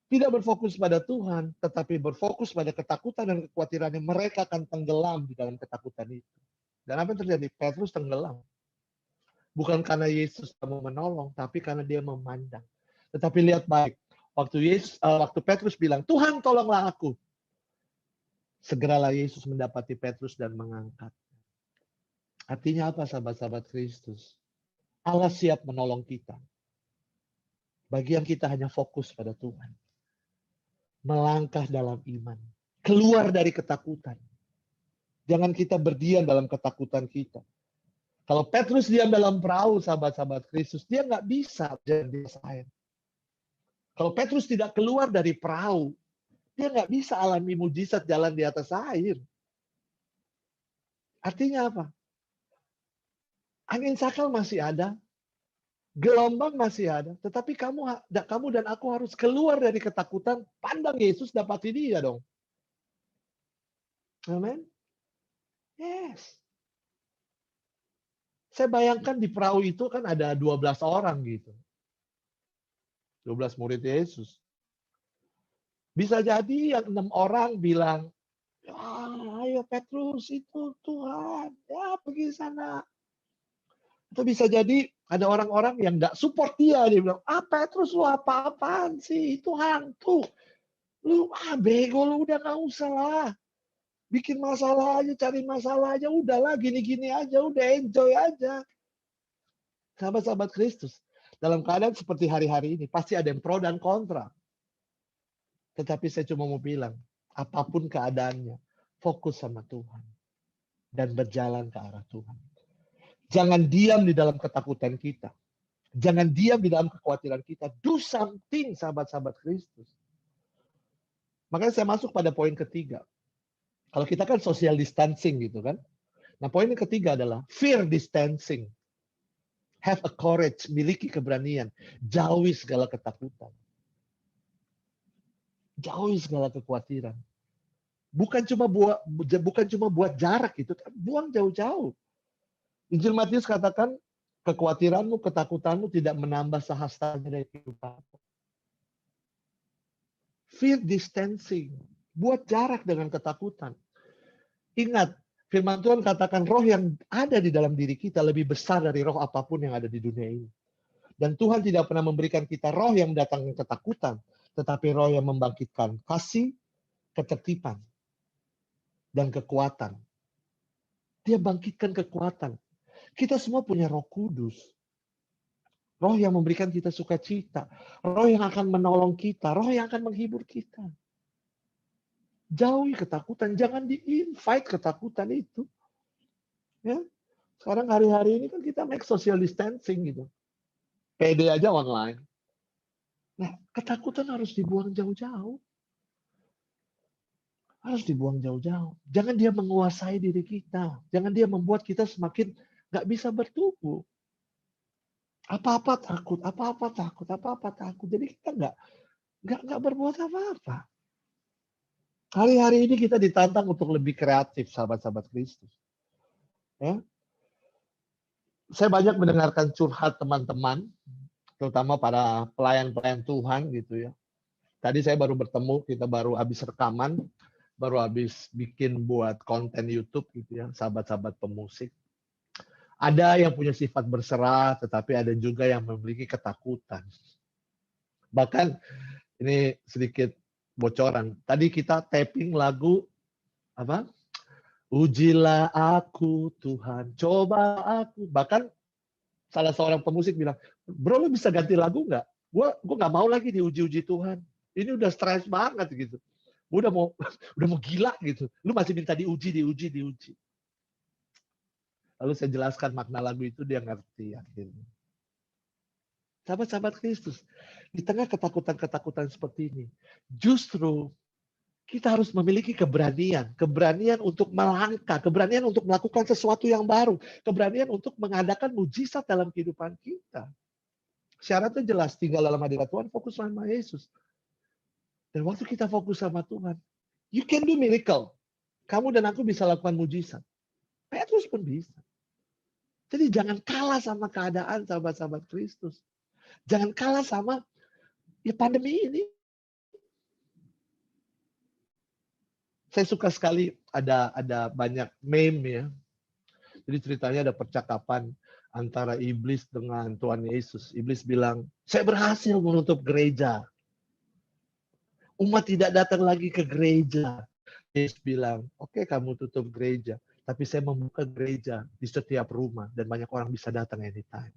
[SPEAKER 3] tidak berfokus pada Tuhan, tetapi berfokus pada ketakutan dan kekhawatirannya, mereka akan tenggelam di dalam ketakutan itu. Dan apa yang terjadi? Petrus tenggelam. Bukan karena Yesus mau menolong, tapi karena dia memandang. Tetapi lihat baik, waktu Petrus bilang, Tuhan tolonglah aku. Segeralah Yesus mendapati Petrus dan mengangkat. Artinya apa sahabat-sahabat Kristus? Allah siap menolong kita. Bagi yang kita hanya fokus pada Tuhan. Melangkah dalam iman. Keluar dari ketakutan. Jangan kita berdiam dalam ketakutan kita. Kalau Petrus diam dalam perahu, sahabat-sahabat Kristus, dia nggak bisa jalan di atas air. Kalau Petrus tidak keluar dari perahu, dia nggak bisa alami mujizat jalan di atas air. Artinya apa? Angin sakal masih ada, gelombang masih ada, tetapi kamu dan aku harus keluar dari ketakutan, pandang Yesus, dapati dia dong. Amen. Yes. Saya bayangkan di perahu itu kan ada 12 orang gitu. 12 murid Yesus. Bisa jadi yang 6 orang bilang, ya, ayo Petrus itu Tuhan, ya pergi sana. Atau bisa jadi ada orang-orang yang nggak support dia bilang, Petrus lu apa-apaan sih, itu hantu. Lu bego, lu udah nggak usah lah. Bikin masalah aja, cari masalah aja, udahlah gini-gini aja, udah enjoy aja. Sahabat-sahabat Kristus, dalam keadaan seperti hari-hari ini, pasti ada yang pro dan kontra. Tetapi saya cuma mau bilang, apapun keadaannya, fokus sama Tuhan. Dan berjalan ke arah Tuhan. Jangan diam di dalam ketakutan kita. Jangan diam di dalam kekhawatiran kita. Do something, sahabat-sahabat Kristus. Makanya saya masuk pada poin ketiga. Kalau kita kan social distancing gitu kan. Nah poin yang ketiga adalah fear distancing. Have a courage, miliki keberanian. Jauhi segala ketakutan. Jauhi segala kekhawatiran. Bukan cuma buat jarak gitu, buang jauh-jauh. Injil Matius katakan, kekhawatiranmu, ketakutanmu tidak menambah sehastanya dari kehidupanmu. Fear distancing. Buat jarak dengan ketakutan. Ingat, firman Tuhan katakan roh yang ada di dalam diri kita lebih besar dari roh apapun yang ada di dunia ini. Dan Tuhan tidak pernah memberikan kita roh yang mendatangkan ketakutan, tetapi roh yang membangkitkan kasih, ketertiban, dan kekuatan. Dia bangkitkan kekuatan. Kita semua punya Roh Kudus. Roh yang memberikan kita sukacita. Roh yang akan menolong kita. Roh yang akan menghibur kita. Jauhi ketakutan. Jangan di-invite ketakutan itu. Ya. Sekarang hari-hari ini kan kita make social distancing gitu. PD aja online. Nah, ketakutan harus dibuang jauh-jauh. Harus dibuang jauh-jauh. Jangan dia menguasai diri kita. Jangan dia membuat kita semakin nggak bisa bertumbuh. Apa-apa takut, apa-apa takut, apa-apa takut. Jadi kita nggak berbuat apa-apa. Hari-hari ini kita ditantang untuk lebih kreatif, sahabat-sahabat Kristus. Ya. Saya banyak mendengarkan curhat teman-teman, terutama para pelayan-pelayan Tuhan gitu ya. Tadi saya baru bertemu, kita baru habis rekaman, baru habis bikin buat konten YouTube gitu ya, sahabat-sahabat pemusik. Ada yang punya sifat berserah, tetapi ada juga yang memiliki ketakutan. Bahkan ini sedikit bocoran. Tadi kita tapping lagu apa? Ujilah aku Tuhan, coba aku. Bahkan salah seorang pemusik bilang, bro lu bisa ganti lagu nggak? Gua nggak mau lagi diuji-uji Tuhan. Ini udah stres banget gitu. Gua udah mau udah mau gila gitu. Lu masih minta diuji. Lalu saya jelaskan makna lagu itu, dia ngerti akhirnya. Sahabat-sahabat Kristus, di tengah ketakutan-ketakutan seperti ini, justru kita harus memiliki keberanian untuk melangkah, keberanian untuk melakukan sesuatu yang baru, keberanian untuk mengadakan mujizat dalam kehidupan kita. Syaratnya jelas, tinggal dalam hadirat Tuhan, fokus sama Yesus. Dan waktu kita fokus sama Tuhan, you can do miracle. Kamu dan aku bisa lakukan mujizat. Petrus pun bisa. Jadi jangan kalah sama keadaan, sahabat-sahabat Kristus. Jangan kalah sama pandemi ini. Saya suka sekali ada banyak meme ya. Jadi ceritanya ada percakapan antara iblis dengan Tuhan Yesus. Iblis bilang, saya berhasil menutup gereja. Umat tidak datang lagi ke gereja. Yesus bilang, oke, kamu tutup gereja. Tapi saya membuka gereja di setiap rumah. Dan banyak orang bisa datang anytime.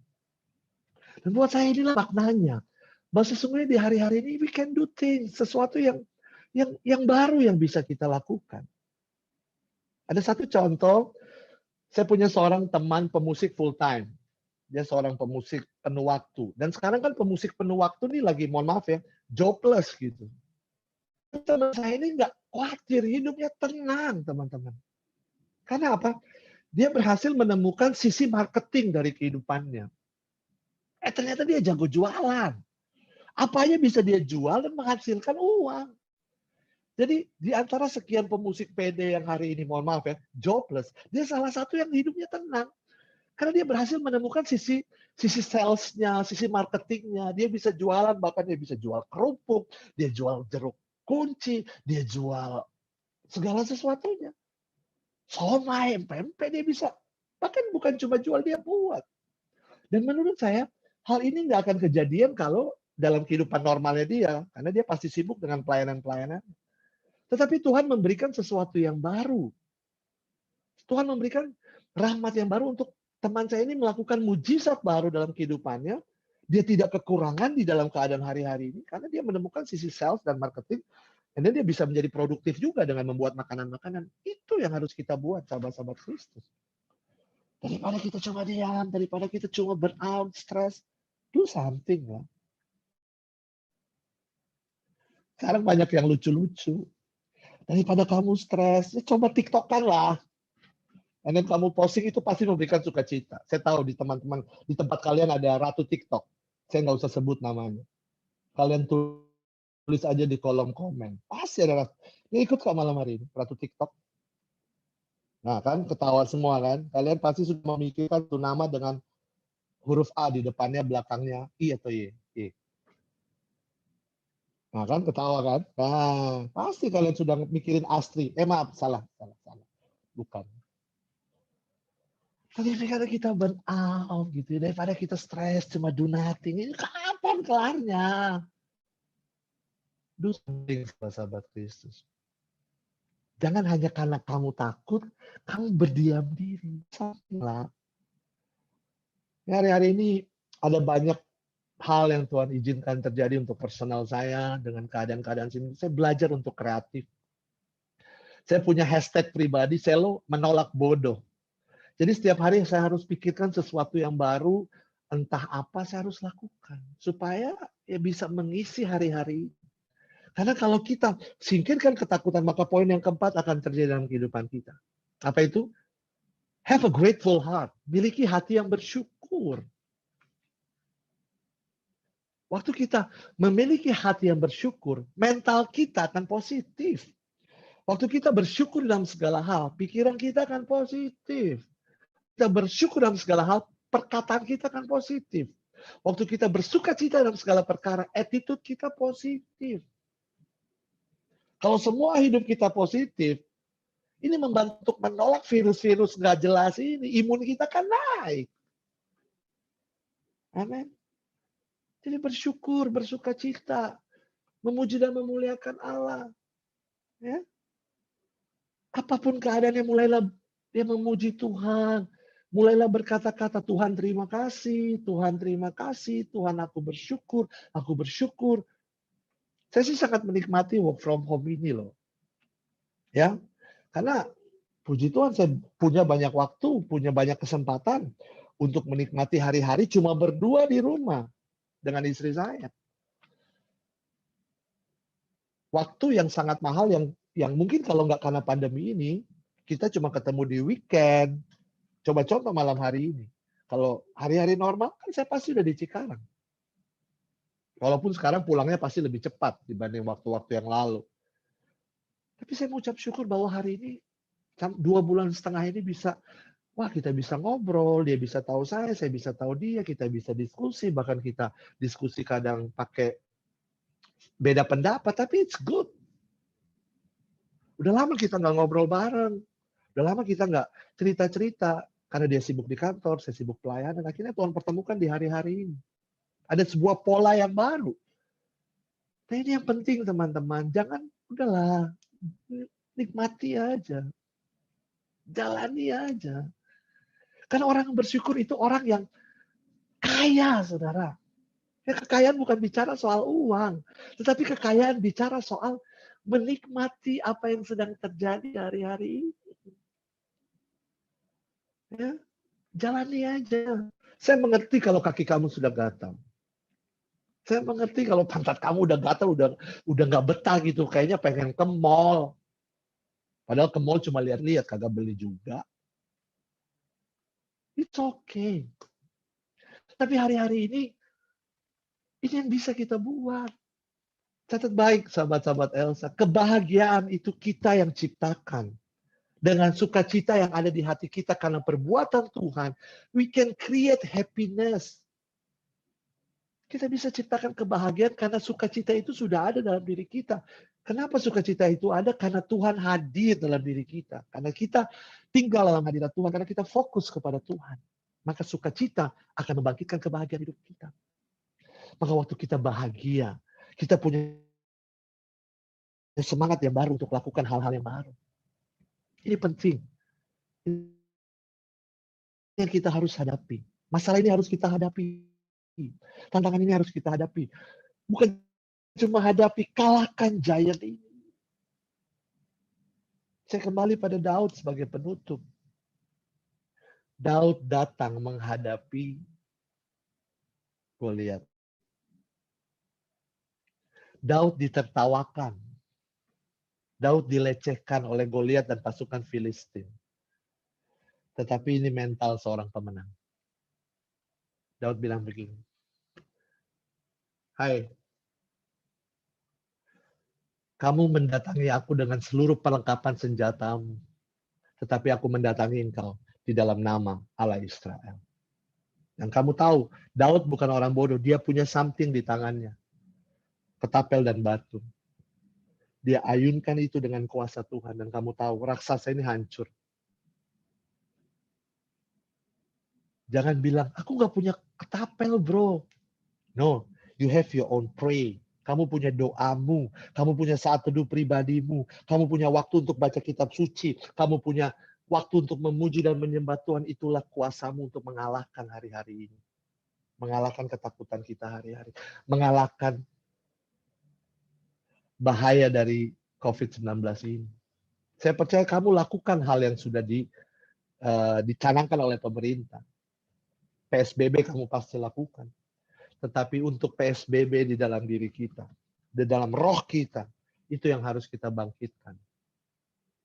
[SPEAKER 3] Dan buat saya inilah maknanya. Bahwa sesungguhnya di hari-hari ini we can do things. Sesuatu yang baru yang bisa kita lakukan. Ada satu contoh, saya punya seorang teman pemusik full time. Dia seorang pemusik penuh waktu. Dan sekarang kan pemusik penuh waktu nih lagi, mohon maaf ya, jobless gitu. Teman saya ini nggak khawatir, hidupnya tenang teman-teman. Karena apa? Dia berhasil menemukan sisi marketing dari kehidupannya. Ternyata dia jago jualan. Apa aja bisa dia jual dan menghasilkan uang. Jadi di antara sekian pemusik PD yang hari ini, mohon maaf ya, jobless, dia salah satu yang hidupnya tenang. Karena dia berhasil menemukan sisi salesnya, sisi marketingnya. Dia bisa jualan, bahkan dia bisa jual kerupuk, dia jual jeruk kunci, dia jual segala sesuatunya. Somai, pempek dia bisa. Bahkan bukan cuma jual, dia buat. Dan menurut saya, hal ini nggak akan kejadian kalau dalam kehidupan normalnya dia. Karena dia pasti sibuk dengan pelayanan-pelayanan. Tetapi Tuhan memberikan sesuatu yang baru. Tuhan memberikan rahmat yang baru untuk teman saya ini melakukan mujizat baru dalam kehidupannya. Dia tidak kekurangan di dalam keadaan hari-hari ini. Karena dia menemukan sisi sales dan marketing. Dan dia bisa menjadi produktif juga dengan membuat makanan-makanan. Itu yang harus kita buat, sahabat-sahabat Kristus. Daripada kita cuma diam, daripada kita cuma burnout, stres. Do something lah. Sekarang banyak yang lucu-lucu. Daripada kamu stres, ya coba TikTok-kan lah. Dan kamu posting itu pasti memberikan sukacita. Saya tahu di teman-teman, di tempat kalian ada ratu TikTok. Saya nggak usah sebut namanya. Kalian tulis aja di kolom komen. Pasti ada ratu. Ya ikut kok malam hari ini, ratu TikTok. Nah kan, ketawa semua kan. Kalian pasti sudah memikirkan tuh nama dengan huruf A di depannya, belakangnya I atau Y. Nah kan ketawa kan? Nah, pasti kalian sudah mikirin Astri. Maaf, salah. Bukan. Daripada kita burn out gitu, daripada kita stres cuma do nothing, ini kapan kelarnya? Do something, sahabat Kristus. Jangan hanya karena kamu takut, kamu berdiam diri. Salah. Hari-hari ini ada banyak hal yang Tuhan izinkan terjadi untuk personal saya dengan keadaan-keadaan sini. Saya belajar untuk kreatif. Saya punya hashtag pribadi, selalu menolak bodoh. Jadi setiap hari saya harus pikirkan sesuatu yang baru, entah apa saya harus lakukan. Supaya ya bisa mengisi hari-hari. Karena kalau kita singkirkan ketakutan, maka poin yang keempat akan terjadi dalam kehidupan kita. Apa itu? Have a grateful heart. Miliki hati yang bersyukur. Waktu kita memiliki hati yang bersyukur, mental kita akan positif. Waktu kita bersyukur dalam segala hal, pikiran kita akan positif. Kita bersyukur dalam segala hal, perkataan kita akan positif. Waktu kita bersukacita dalam segala perkara, attitude kita positif. Kalau semua hidup kita positif, Ini membantu menolak virus-virus nggak jelas ini. Imun kita kan naik. Amin. Jadi bersyukur, bersukacita, memuji dan memuliakan Allah. Ya. Apapun keadaannya, mulailah dia memuji Tuhan. Mulailah berkata-kata, Tuhan terima kasih, Tuhan terima kasih, Tuhan aku bersyukur, aku bersyukur. Saya sih sangat menikmati work from home ini loh. Ya, karena puji Tuhan saya punya banyak waktu, punya banyak kesempatan untuk menikmati hari-hari cuma berdua di rumah dengan istri saya. Waktu yang sangat mahal yang mungkin kalau nggak karena pandemi ini, kita cuma ketemu di weekend. Coba contoh malam hari ini. Kalau hari-hari normal kan saya pasti udah di Cikarang. Walaupun sekarang pulangnya pasti lebih cepat dibanding waktu-waktu yang lalu. Tapi saya mengucap syukur bahwa hari ini 2,5 bulan ini bisa, wah kita bisa ngobrol, dia bisa tahu saya bisa tahu dia, kita bisa diskusi, bahkan kita diskusi kadang pakai beda pendapat, tapi it's good. Udah lama kita nggak ngobrol bareng, udah lama kita nggak cerita-cerita, karena dia sibuk di kantor, saya sibuk pelayanan, akhirnya Tuhan pertemukan di hari-hari ini. Ada sebuah pola yang baru. Nah ini yang penting teman-teman, jangan, udahlah, nikmati aja. Jalani aja. Karena orang yang bersyukur itu orang yang kaya, saudara. Ya, kekayaan bukan bicara soal uang, tetapi kekayaan bicara soal menikmati apa yang sedang terjadi hari-hari ini. Ya, jalani aja. Saya mengerti kalau kaki kamu sudah gatal. Saya mengerti kalau pantat kamu udah gatal, udah nggak betah gitu, kayaknya pengen ke mall. Padahal ke mall cuma lihat-lihat, kagak beli juga. It's okay. Tapi hari-hari ini yang bisa kita buat. Catat baik, sahabat-sahabat Elsa. Kebahagiaan itu kita yang ciptakan. Dengan sukacita yang ada di hati kita karena perbuatan Tuhan, we can create happiness. Kita bisa ciptakan kebahagiaan karena sukacita itu sudah ada dalam diri kita. Kenapa sukacita itu ada? Karena Tuhan hadir dalam diri kita. Karena kita tinggal dalam hadirat Tuhan. Karena kita fokus kepada Tuhan. Maka sukacita akan membangkitkan kebahagiaan hidup kita. Maka waktu kita bahagia, kita punya semangat yang baru untuk melakukan hal-hal yang baru. Ini penting. Yang kita harus hadapi. Masalah ini harus kita hadapi. Tantangan ini harus kita hadapi. Bukan cuma hadapi, kalahkan giant ini. Saya kembali pada Daud sebagai penutup. Daud datang menghadapi Goliat. Daud ditertawakan. Daud dilecehkan oleh Goliat dan pasukan Filistin. Tetapi ini mental seorang pemenang. Daud bilang begini, hai, kamu mendatangi aku dengan seluruh perlengkapan senjatamu, tetapi aku mendatangi engkau di dalam nama Allah Israel. Yang kamu tahu, Daud bukan orang bodoh, dia punya something di tangannya, ketapel dan batu. Dia ayunkan itu dengan kuasa Tuhan, dan kamu tahu, raksasa ini hancur. Jangan bilang, aku nggak punya ketapel bro. No, you have your own pray. Kamu punya doamu, kamu punya saat teduh pribadimu, kamu punya waktu untuk baca kitab suci, kamu punya waktu untuk memuji dan menyembah Tuhan. Itulah kuasamu untuk mengalahkan hari-hari ini. Mengalahkan ketakutan kita hari-hari. Mengalahkan bahaya dari COVID-19 ini. Saya percaya kamu lakukan hal yang sudah dicanangkan oleh pemerintah. PSBB kamu pasti lakukan. Tetapi untuk PSBB di dalam diri kita, di dalam roh kita, itu yang harus kita bangkitkan.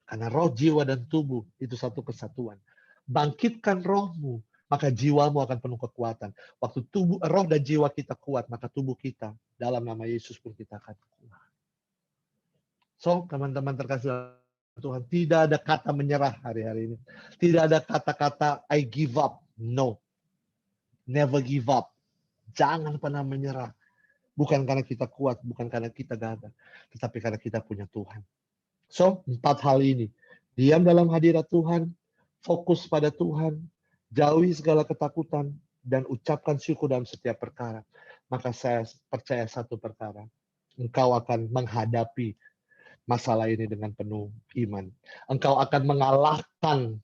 [SPEAKER 3] Karena roh, jiwa, dan tubuh itu satu kesatuan. Bangkitkan rohmu, maka jiwamu akan penuh kekuatan. Waktu tubuh, roh dan jiwa kita kuat, maka tubuh kita dalam nama Yesus pun kita akan kuat. So, teman-teman terkasih Tuhan, tidak ada kata menyerah hari-hari ini. Tidak ada kata-kata I give up. No. Never give up. Jangan pernah menyerah. Bukan karena kita kuat, bukan karena kita gagal, tetapi karena kita punya Tuhan. So, 4 hal ini Diam dalam hadirat Tuhan, fokus pada Tuhan, jauhi segala ketakutan, dan ucapkan syukur dalam setiap perkara. Maka saya percaya satu perkara, engkau akan menghadapi masalah ini dengan penuh iman. Engkau akan mengalahkan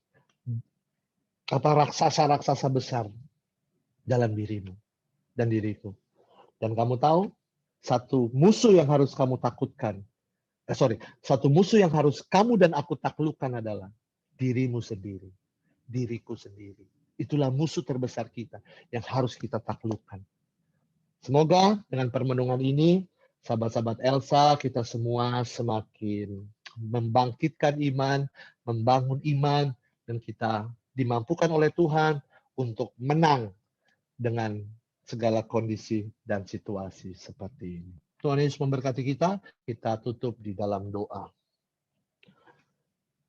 [SPEAKER 3] raksasa-raksasa besar dalam dirimu dan diriku. Dan kamu tahu, satu musuh yang harus kamu takutkan, satu musuh yang harus kamu dan aku taklukkan adalah dirimu sendiri, diriku sendiri. Itulah musuh terbesar kita yang harus kita taklukkan. Semoga dengan permenungan ini, sahabat-sahabat Elsa, kita semua semakin membangkitkan iman, membangun iman, dan kita dimampukan oleh Tuhan untuk menang dengan segala kondisi dan situasi seperti ini. Tuhan Yesus memberkati kita, kita tutup di dalam doa.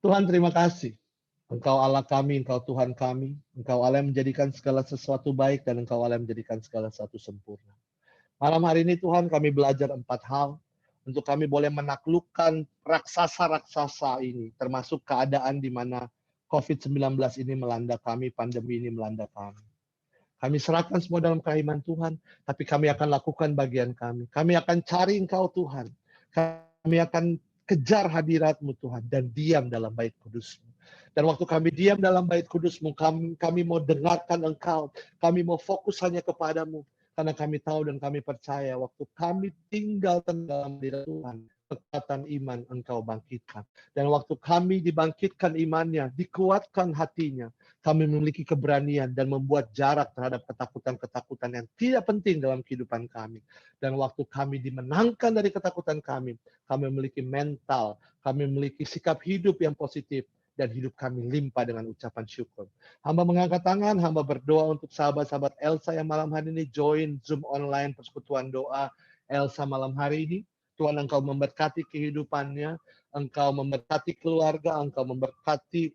[SPEAKER 3] Tuhan, terima kasih. Engkau Allah kami, Engkau Tuhan kami, Engkau Allah yang menjadikan segala sesuatu baik, dan Engkau Allah yang menjadikan segala sesuatu sempurna. Malam hari ini Tuhan, kami belajar 4 hal untuk kami boleh menaklukkan raksasa-raksasa ini, termasuk keadaan di mana COVID-19 ini melanda kami, pandemi ini melanda kami. Kami serahkan semua dalam kehadiran Tuhan, tapi kami akan lakukan bagian kami. Kami akan cari Engkau Tuhan. Kami akan kejar hadirat-Mu Tuhan, dan diam dalam bait kudus-Mu. Dan waktu kami diam dalam bait kudus-Mu, kami mau dengarkan Engkau. Kami mau fokus hanya kepadamu. Karena kami tahu dan kami percaya waktu kami tinggal dalam hadirat Tuhan, kekuatan iman Engkau bangkitkan. Dan waktu kami dibangkitkan imannya, dikuatkan hatinya, kami memiliki keberanian dan membuat jarak terhadap ketakutan-ketakutan yang tidak penting dalam kehidupan kami. Dan waktu kami dimenangkan dari ketakutan kami memiliki mental, kami memiliki sikap hidup yang positif, dan hidup kami limpah dengan ucapan syukur. Hamba mengangkat tangan, hamba berdoa untuk sahabat-sahabat Elsa yang malam hari ini join Zoom online persekutuan doa Elsa malam hari ini. Tuhan, Engkau memberkati kehidupannya, Engkau memberkati keluarga, Engkau memberkati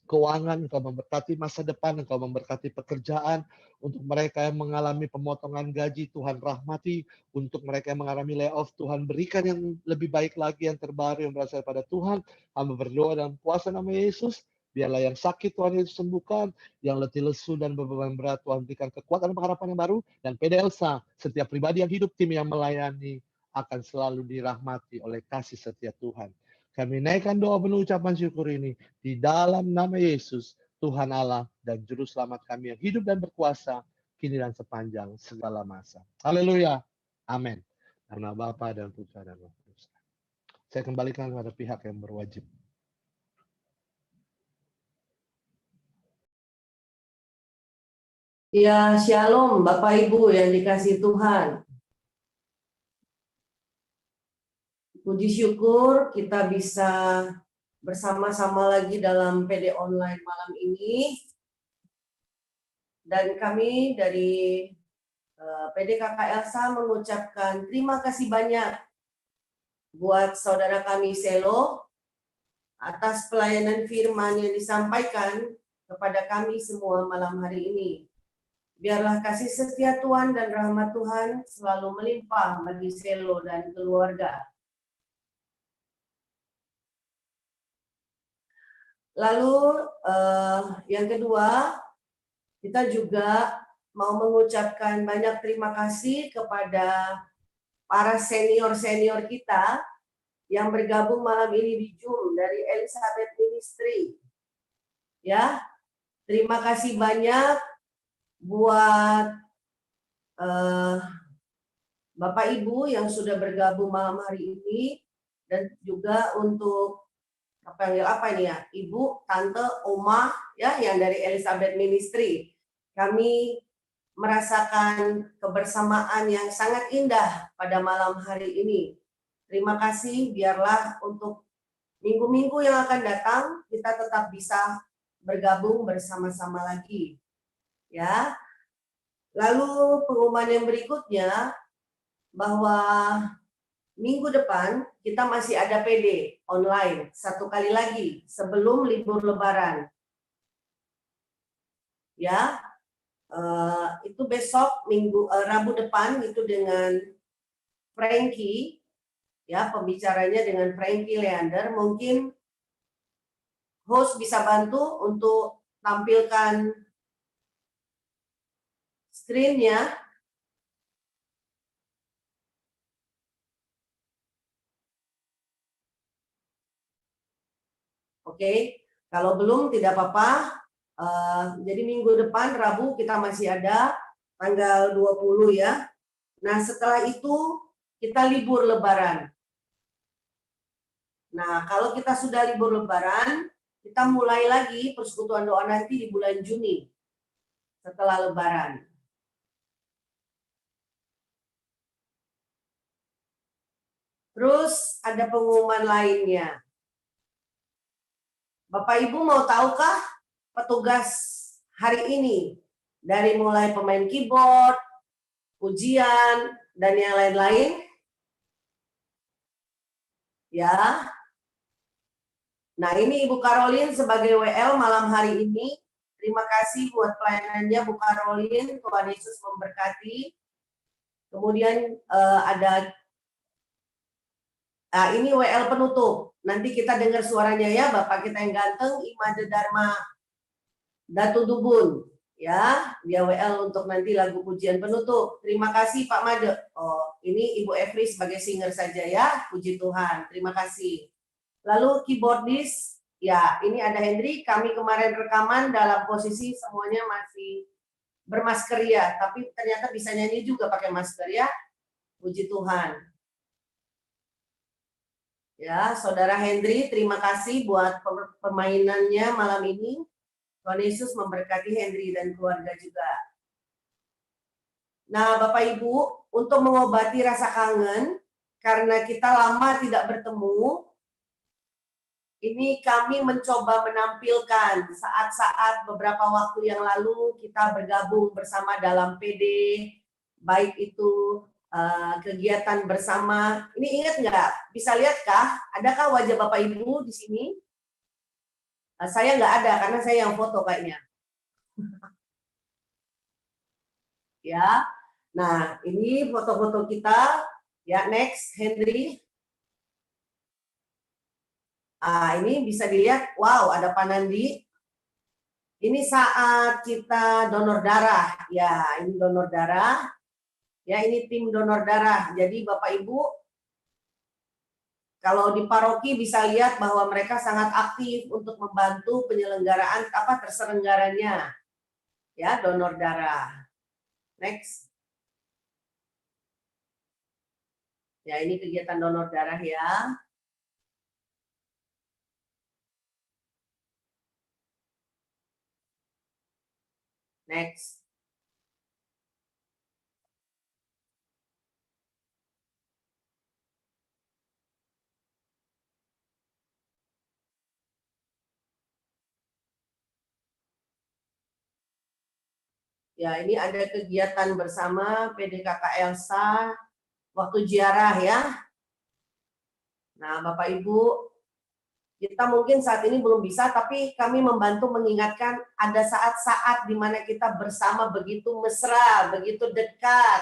[SPEAKER 3] keuangan, Engkau memberkati masa depan, Engkau memberkati pekerjaan. Untuk mereka yang mengalami pemotongan gaji, Tuhan rahmati. Untuk mereka yang mengalami layoff, Tuhan berikan yang lebih baik lagi, yang terbaru, yang berasal pada Tuhan. Hamba berdoa dalam kuasa nama Yesus, biarlah yang sakit Tuhan Yesus sembuhkan, yang letih lesu dan beban berat Tuhan berikan kekuatan dan pengharapan yang baru. Dan PDLSA, setiap pribadi yang hidup, tim yang melayani, akan selalu dirahmati oleh kasih setia Tuhan. Kami naikkan doa penuh ucapan syukur ini di dalam nama Yesus, Tuhan Allah dan Juru Selamat kami yang hidup dan berkuasa, kini dan sepanjang segala masa. Haleluya. Amin. Karena Bapa dan Putra dan Roh Kudus. Saya kembalikan kepada pihak yang berwajib.
[SPEAKER 4] Ya, shalom Bapak Ibu yang dikasihi Tuhan. Puji syukur kita bisa bersama-sama lagi dalam PD online malam ini. Dan kami dari PD KK Elsa mengucapkan terima kasih banyak buat saudara kami Selo atas pelayanan firman yang disampaikan kepada kami semua malam hari ini. Biarlah kasih setia Tuhan dan rahmat Tuhan selalu melimpah bagi Selo dan keluarga. Lalu yang kedua, kita juga mau mengucapkan banyak terima kasih kepada para senior-senior kita yang bergabung malam ini di Zoom dari Elizabeth Ministry. Ya, terima kasih banyak buat Bapak Ibu yang sudah bergabung malam hari ini, dan juga untuk Ibu, Tante, Oma ya yang dari Elizabeth Ministry. Kami merasakan kebersamaan yang sangat indah pada malam hari ini. Terima kasih, biarlah untuk minggu-minggu yang akan datang kita tetap bisa bergabung bersama-sama lagi. Ya. Lalu pengumuman yang berikutnya bahwa minggu depan kita masih ada PD online satu kali lagi sebelum libur Lebaran. Ya, itu besok Rabu depan itu dengan Frankie, ya pembicaranya dengan Frankie Leander. Mungkin host bisa bantu untuk tampilkan screen-nya. Oke, kalau belum tidak apa-apa. Jadi minggu depan Rabu kita masih ada tanggal 20 ya. Nah, setelah itu kita libur Lebaran. Nah, kalau kita sudah libur Lebaran, kita mulai lagi persekutuan doa nanti di bulan Juni setelah Lebaran. Terus ada pengumuman lainnya. Bapak Ibu mau tahukah petugas hari ini? Dari mulai pemain keyboard, ujian, dan yang lain-lain? Ya. Nah, ini Ibu Karolin sebagai WL malam hari ini. Terima kasih buat pelayanannya Bu Karolin. Tuhan Yesus memberkati. Kemudian ada ini WL penutup. Nanti kita dengar suaranya ya, Bapak kita yang ganteng, Imade Dharma Datu Dubun. Ya, dia WL untuk nanti lagu pujian penutup. Terima kasih Pak Made. Oh, ini Ibu Efri sebagai singer saja ya. Puji Tuhan. Terima kasih. Lalu keyboardist, ya ini ada Hendri. Kami kemarin rekaman dalam posisi semuanya masih bermasker ya, tapi ternyata bisa nyanyi juga pakai masker ya. Puji Tuhan. Ya, Saudara Hendri, terima kasih buat permainannya malam ini. Tuhan Yesus memberkati Hendri dan keluarga juga. Nah, Bapak Ibu, untuk mengobati rasa kangen, karena kita lama tidak bertemu, ini kami mencoba menampilkan saat-saat beberapa waktu yang lalu kita bergabung bersama dalam PD, baik itu kegiatan bersama. Ini ingat nggak? Bisa lihatkah? Adakah wajah Bapak Ibu di sini? Saya nggak ada karena saya yang foto kayaknya. Ya. Nah, ini foto-foto kita. Ya, next, Hendri. Ini bisa dilihat. Wow, ada Pak Nandi. Ini saat kita donor darah. Ya, ini donor darah. Ya, ini tim donor darah. Jadi Bapak Ibu, kalau di paroki bisa lihat bahwa mereka sangat aktif untuk membantu penyelenggaraan terselenggaranya ya donor darah. Next. Ya, ini kegiatan donor darah ya. Next. Ya, ini ada kegiatan bersama PDKK Elsa waktu ziarah ya. Nah, Bapak Ibu, kita mungkin saat ini belum bisa, tapi kami membantu mengingatkan ada saat-saat di mana kita bersama begitu mesra, begitu dekat,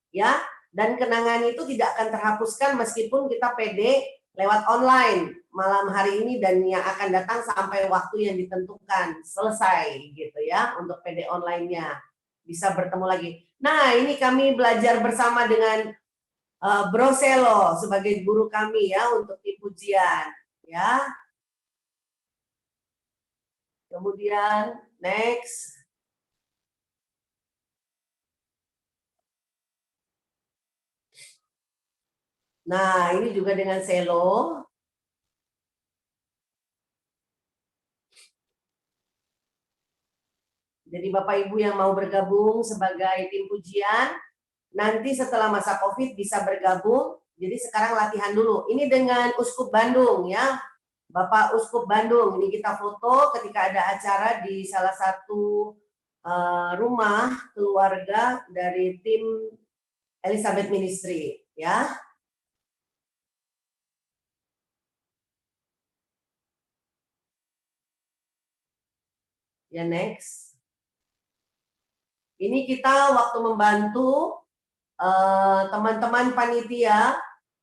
[SPEAKER 4] ya. Dan kenangan itu tidak akan terhapuskan meskipun kita PD lewat online malam hari ini dan yang akan datang sampai waktu yang ditentukan selesai gitu ya untuk PD online-nya bisa bertemu lagi. Nah, ini kami belajar bersama dengan Bro Selo sebagai guru kami ya untuk tim pujian ya. Kemudian next. Nah, ini juga dengan Selo. Jadi Bapak Ibu yang mau bergabung sebagai tim pujian, nanti setelah masa COVID bisa bergabung. Jadi sekarang latihan dulu. Ini dengan Uskup Bandung ya. Bapak Uskup Bandung, ini kita foto ketika ada acara di salah satu rumah keluarga dari tim Elizabeth Ministry ya. Ya, next. Ini kita waktu membantu teman-teman panitia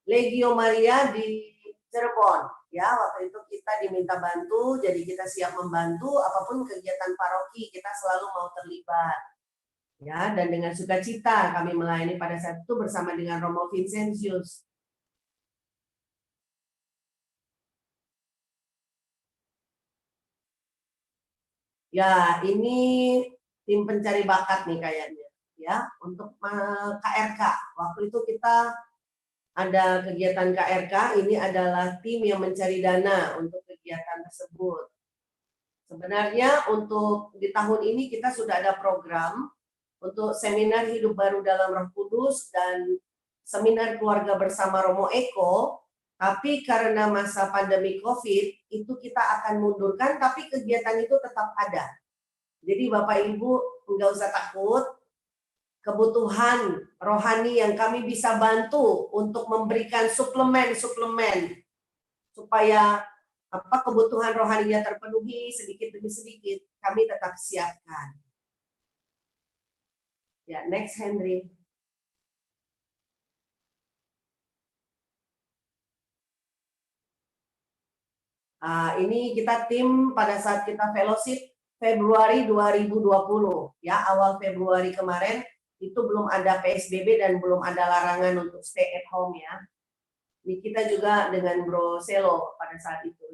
[SPEAKER 4] Legio Maria di Cirebon. Ya, waktu itu kita diminta bantu, jadi kita siap membantu apapun kegiatan paroki, kita selalu mau terlibat. Ya, dan dengan sukacita kami melayani pada saat itu bersama dengan Romo Vincentius. Ya, ini tim pencari bakat nih kayaknya, ya, untuk KRK. Waktu itu kita ada kegiatan KRK, ini adalah tim yang mencari dana untuk kegiatan tersebut. Sebenarnya untuk di tahun ini kita sudah ada program untuk seminar hidup baru dalam Roh Kudus dan seminar keluarga bersama Romo Eko, tapi karena masa pandemi COVID itu kita akan mundurkan, tapi kegiatan itu tetap ada. Jadi Bapak Ibu nggak usah takut, kebutuhan rohani yang kami bisa bantu untuk memberikan suplemen supaya kebutuhan rohaninya terpenuhi sedikit demi sedikit, kami tetap siapkan. Ya, next Henry. Ini kita tim pada saat kita fellowship Februari 2020, ya, awal Februari kemarin itu belum ada PSBB dan belum ada larangan untuk stay at home, ya. Ini kita juga dengan Bro Selo pada saat itu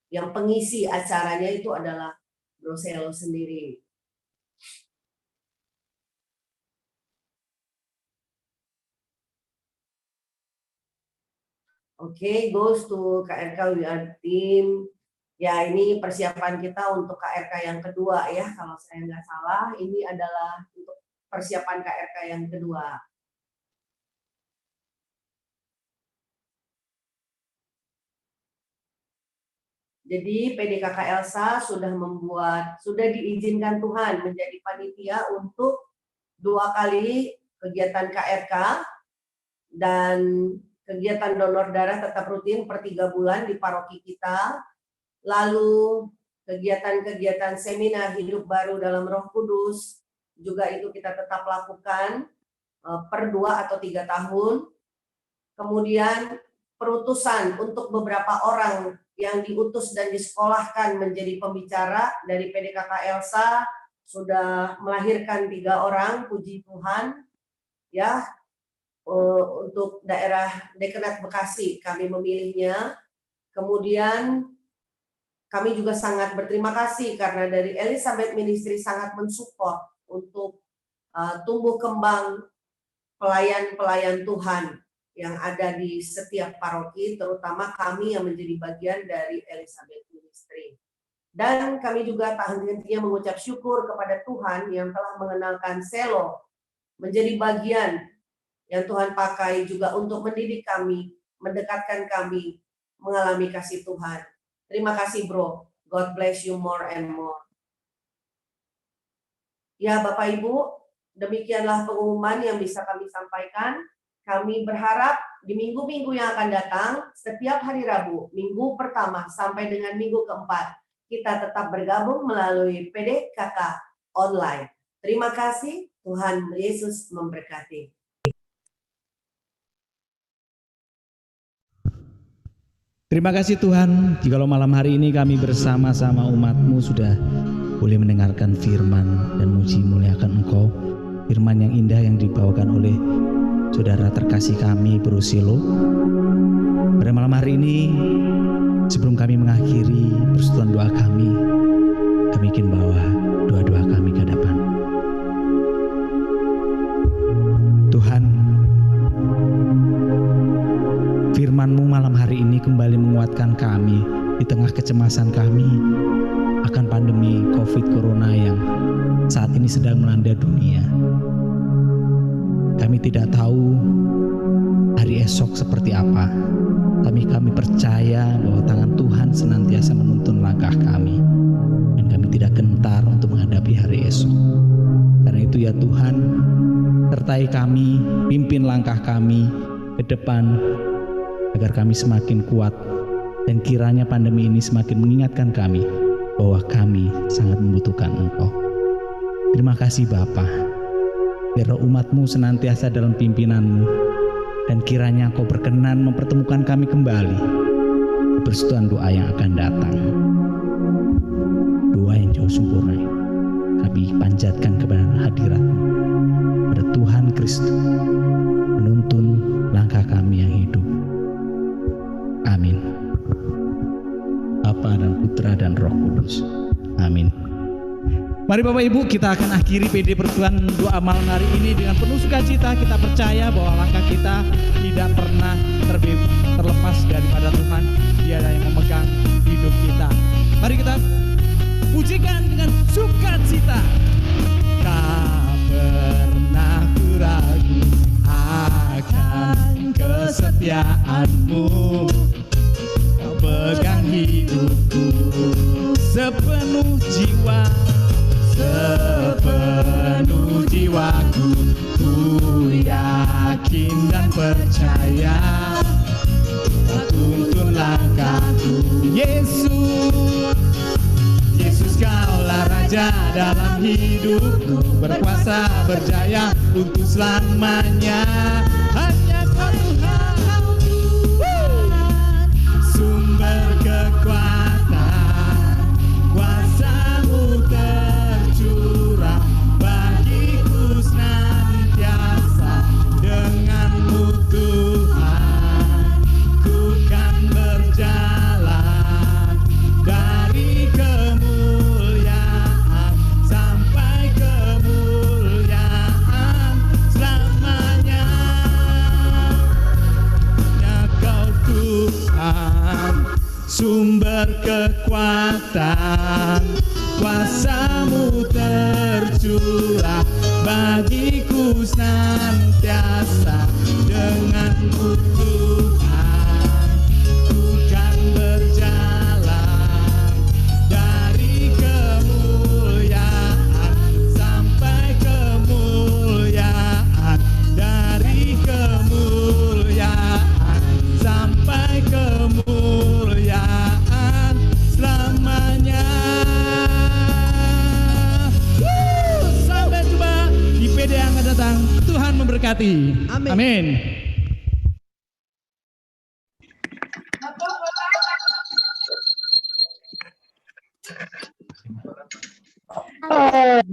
[SPEAKER 4] yang pengisi acaranya itu adalah Bro Selo sendiri. Oke, goes to KRK We Are Team. Ya, ini persiapan kita untuk KRK yang kedua, ya. Kalau saya nggak salah, ini adalah untuk persiapan KRK yang kedua. Jadi PDKK Elsa sudah diizinkan Tuhan menjadi panitia untuk 2 kali kegiatan KRK, dan kegiatan donor darah tetap rutin per 3 bulan di paroki kita. Lalu kegiatan-kegiatan seminar hidup baru dalam Roh Kudus juga itu kita tetap lakukan per 2 atau 3 tahun. Kemudian perutusan untuk beberapa orang yang diutus dan disekolahkan menjadi pembicara dari PDKK Elsa sudah melahirkan 3 orang, puji Tuhan, ya. Untuk daerah Dekenat Bekasi kami memilihnya. Kemudian kami juga sangat berterima kasih karena dari Elizabeth Ministry sangat mensupport untuk tumbuh kembang pelayan-pelayan Tuhan yang ada di setiap paroki, terutama kami yang menjadi bagian dari Elizabeth Ministry. Dan kami juga tak henti-hentinya mengucap syukur kepada Tuhan yang telah mengenalkan Selo menjadi bagian yang Tuhan pakai juga untuk mendidik kami, mendekatkan kami, mengalami kasih Tuhan. Terima kasih, Bro. God bless you more and more. Ya, Bapak Ibu, demikianlah pengumuman yang bisa kami sampaikan. Kami berharap di minggu-minggu yang akan datang, setiap hari Rabu, minggu pertama sampai dengan minggu keempat, kita tetap bergabung melalui PDKK online. Terima kasih, Tuhan Yesus memberkati.
[SPEAKER 5] Terima kasih Tuhan, jikalau malam hari ini kami bersama-sama umat-Mu sudah boleh mendengarkan firman dan muji muliakan Engkau. Firman yang indah yang dibawakan oleh saudara terkasih kami, Bro Selo. Pada malam hari ini, sebelum kami mengakhiri persekutuan doa kami ingin bawa doa-doa kami ke hadapan. Tuhan, firman-Mu malam hari ini kembali menguatkan kami di tengah kecemasan kami akan pandemi COVID Corona yang saat ini sedang melanda dunia. Kami tidak tahu hari esok seperti apa, tapi kami percaya bahwa tangan Tuhan senantiasa menuntun langkah kami, dan kami tidak gentar untuk menghadapi hari esok. Karena itu ya Tuhan, sertai kami, pimpin langkah kami ke depan, agar kami semakin kuat, dan kiranya pandemi ini semakin mengingatkan kami bahwa kami sangat membutuhkan Engkau. Terima kasih Bapa, biar umat-Mu senantiasa dalam pimpinan-Mu, Dan kiranya Engkau berkenan mempertemukan kami kembali di persekutuan doa yang akan datang. Doa yang jauh sempurna kami panjatkan kepada hadirat-Mu, pada Tuhan Kristus, menuntun langkah kami yang hidup. Amin. Bapa dan Putra dan Roh Kudus. Amin. Mari Bapak Ibu, kita akan akhiri PD Persekutuan Doa malam hari ini dengan penuh sukacita. Kita percaya bahwa langkah kita tidak pernah terlepas daripada Tuhan. Dia yang memegang hidup kita. Mari kita pujikan dengan sukacita. Tak pernah ku ragu akan kesetiaan-Mu. Kau pegang hidupku sepenuh jiwa. Sepenuh jiwaku, ku yakin dan percaya, tuntun langkahku. Yesus Kaulah Raja dalam hidupku, berkuasa berjaya untuk selamanya. Hanya Kau Tuhan, sumber kekuatan, kuasa-Mu tercurah bagiku senantiasa. Dengan-Mu Tuhan, ku kan berjalan dari kemuliaan sampai kemuliaan selamanya. Hanya Kau Tuhan, sumber kekuatan, kuasa-Mu tercurah bagiku senantiasa. Dengan-Mu Tuhan, ku kan berjalan dari kemuliaan sampai kemuliaan, dari kemuliaan sampai kemuliaan selamanya. Sampai jumpa di PD yang akan datang. Tuhan memberkati. Amin.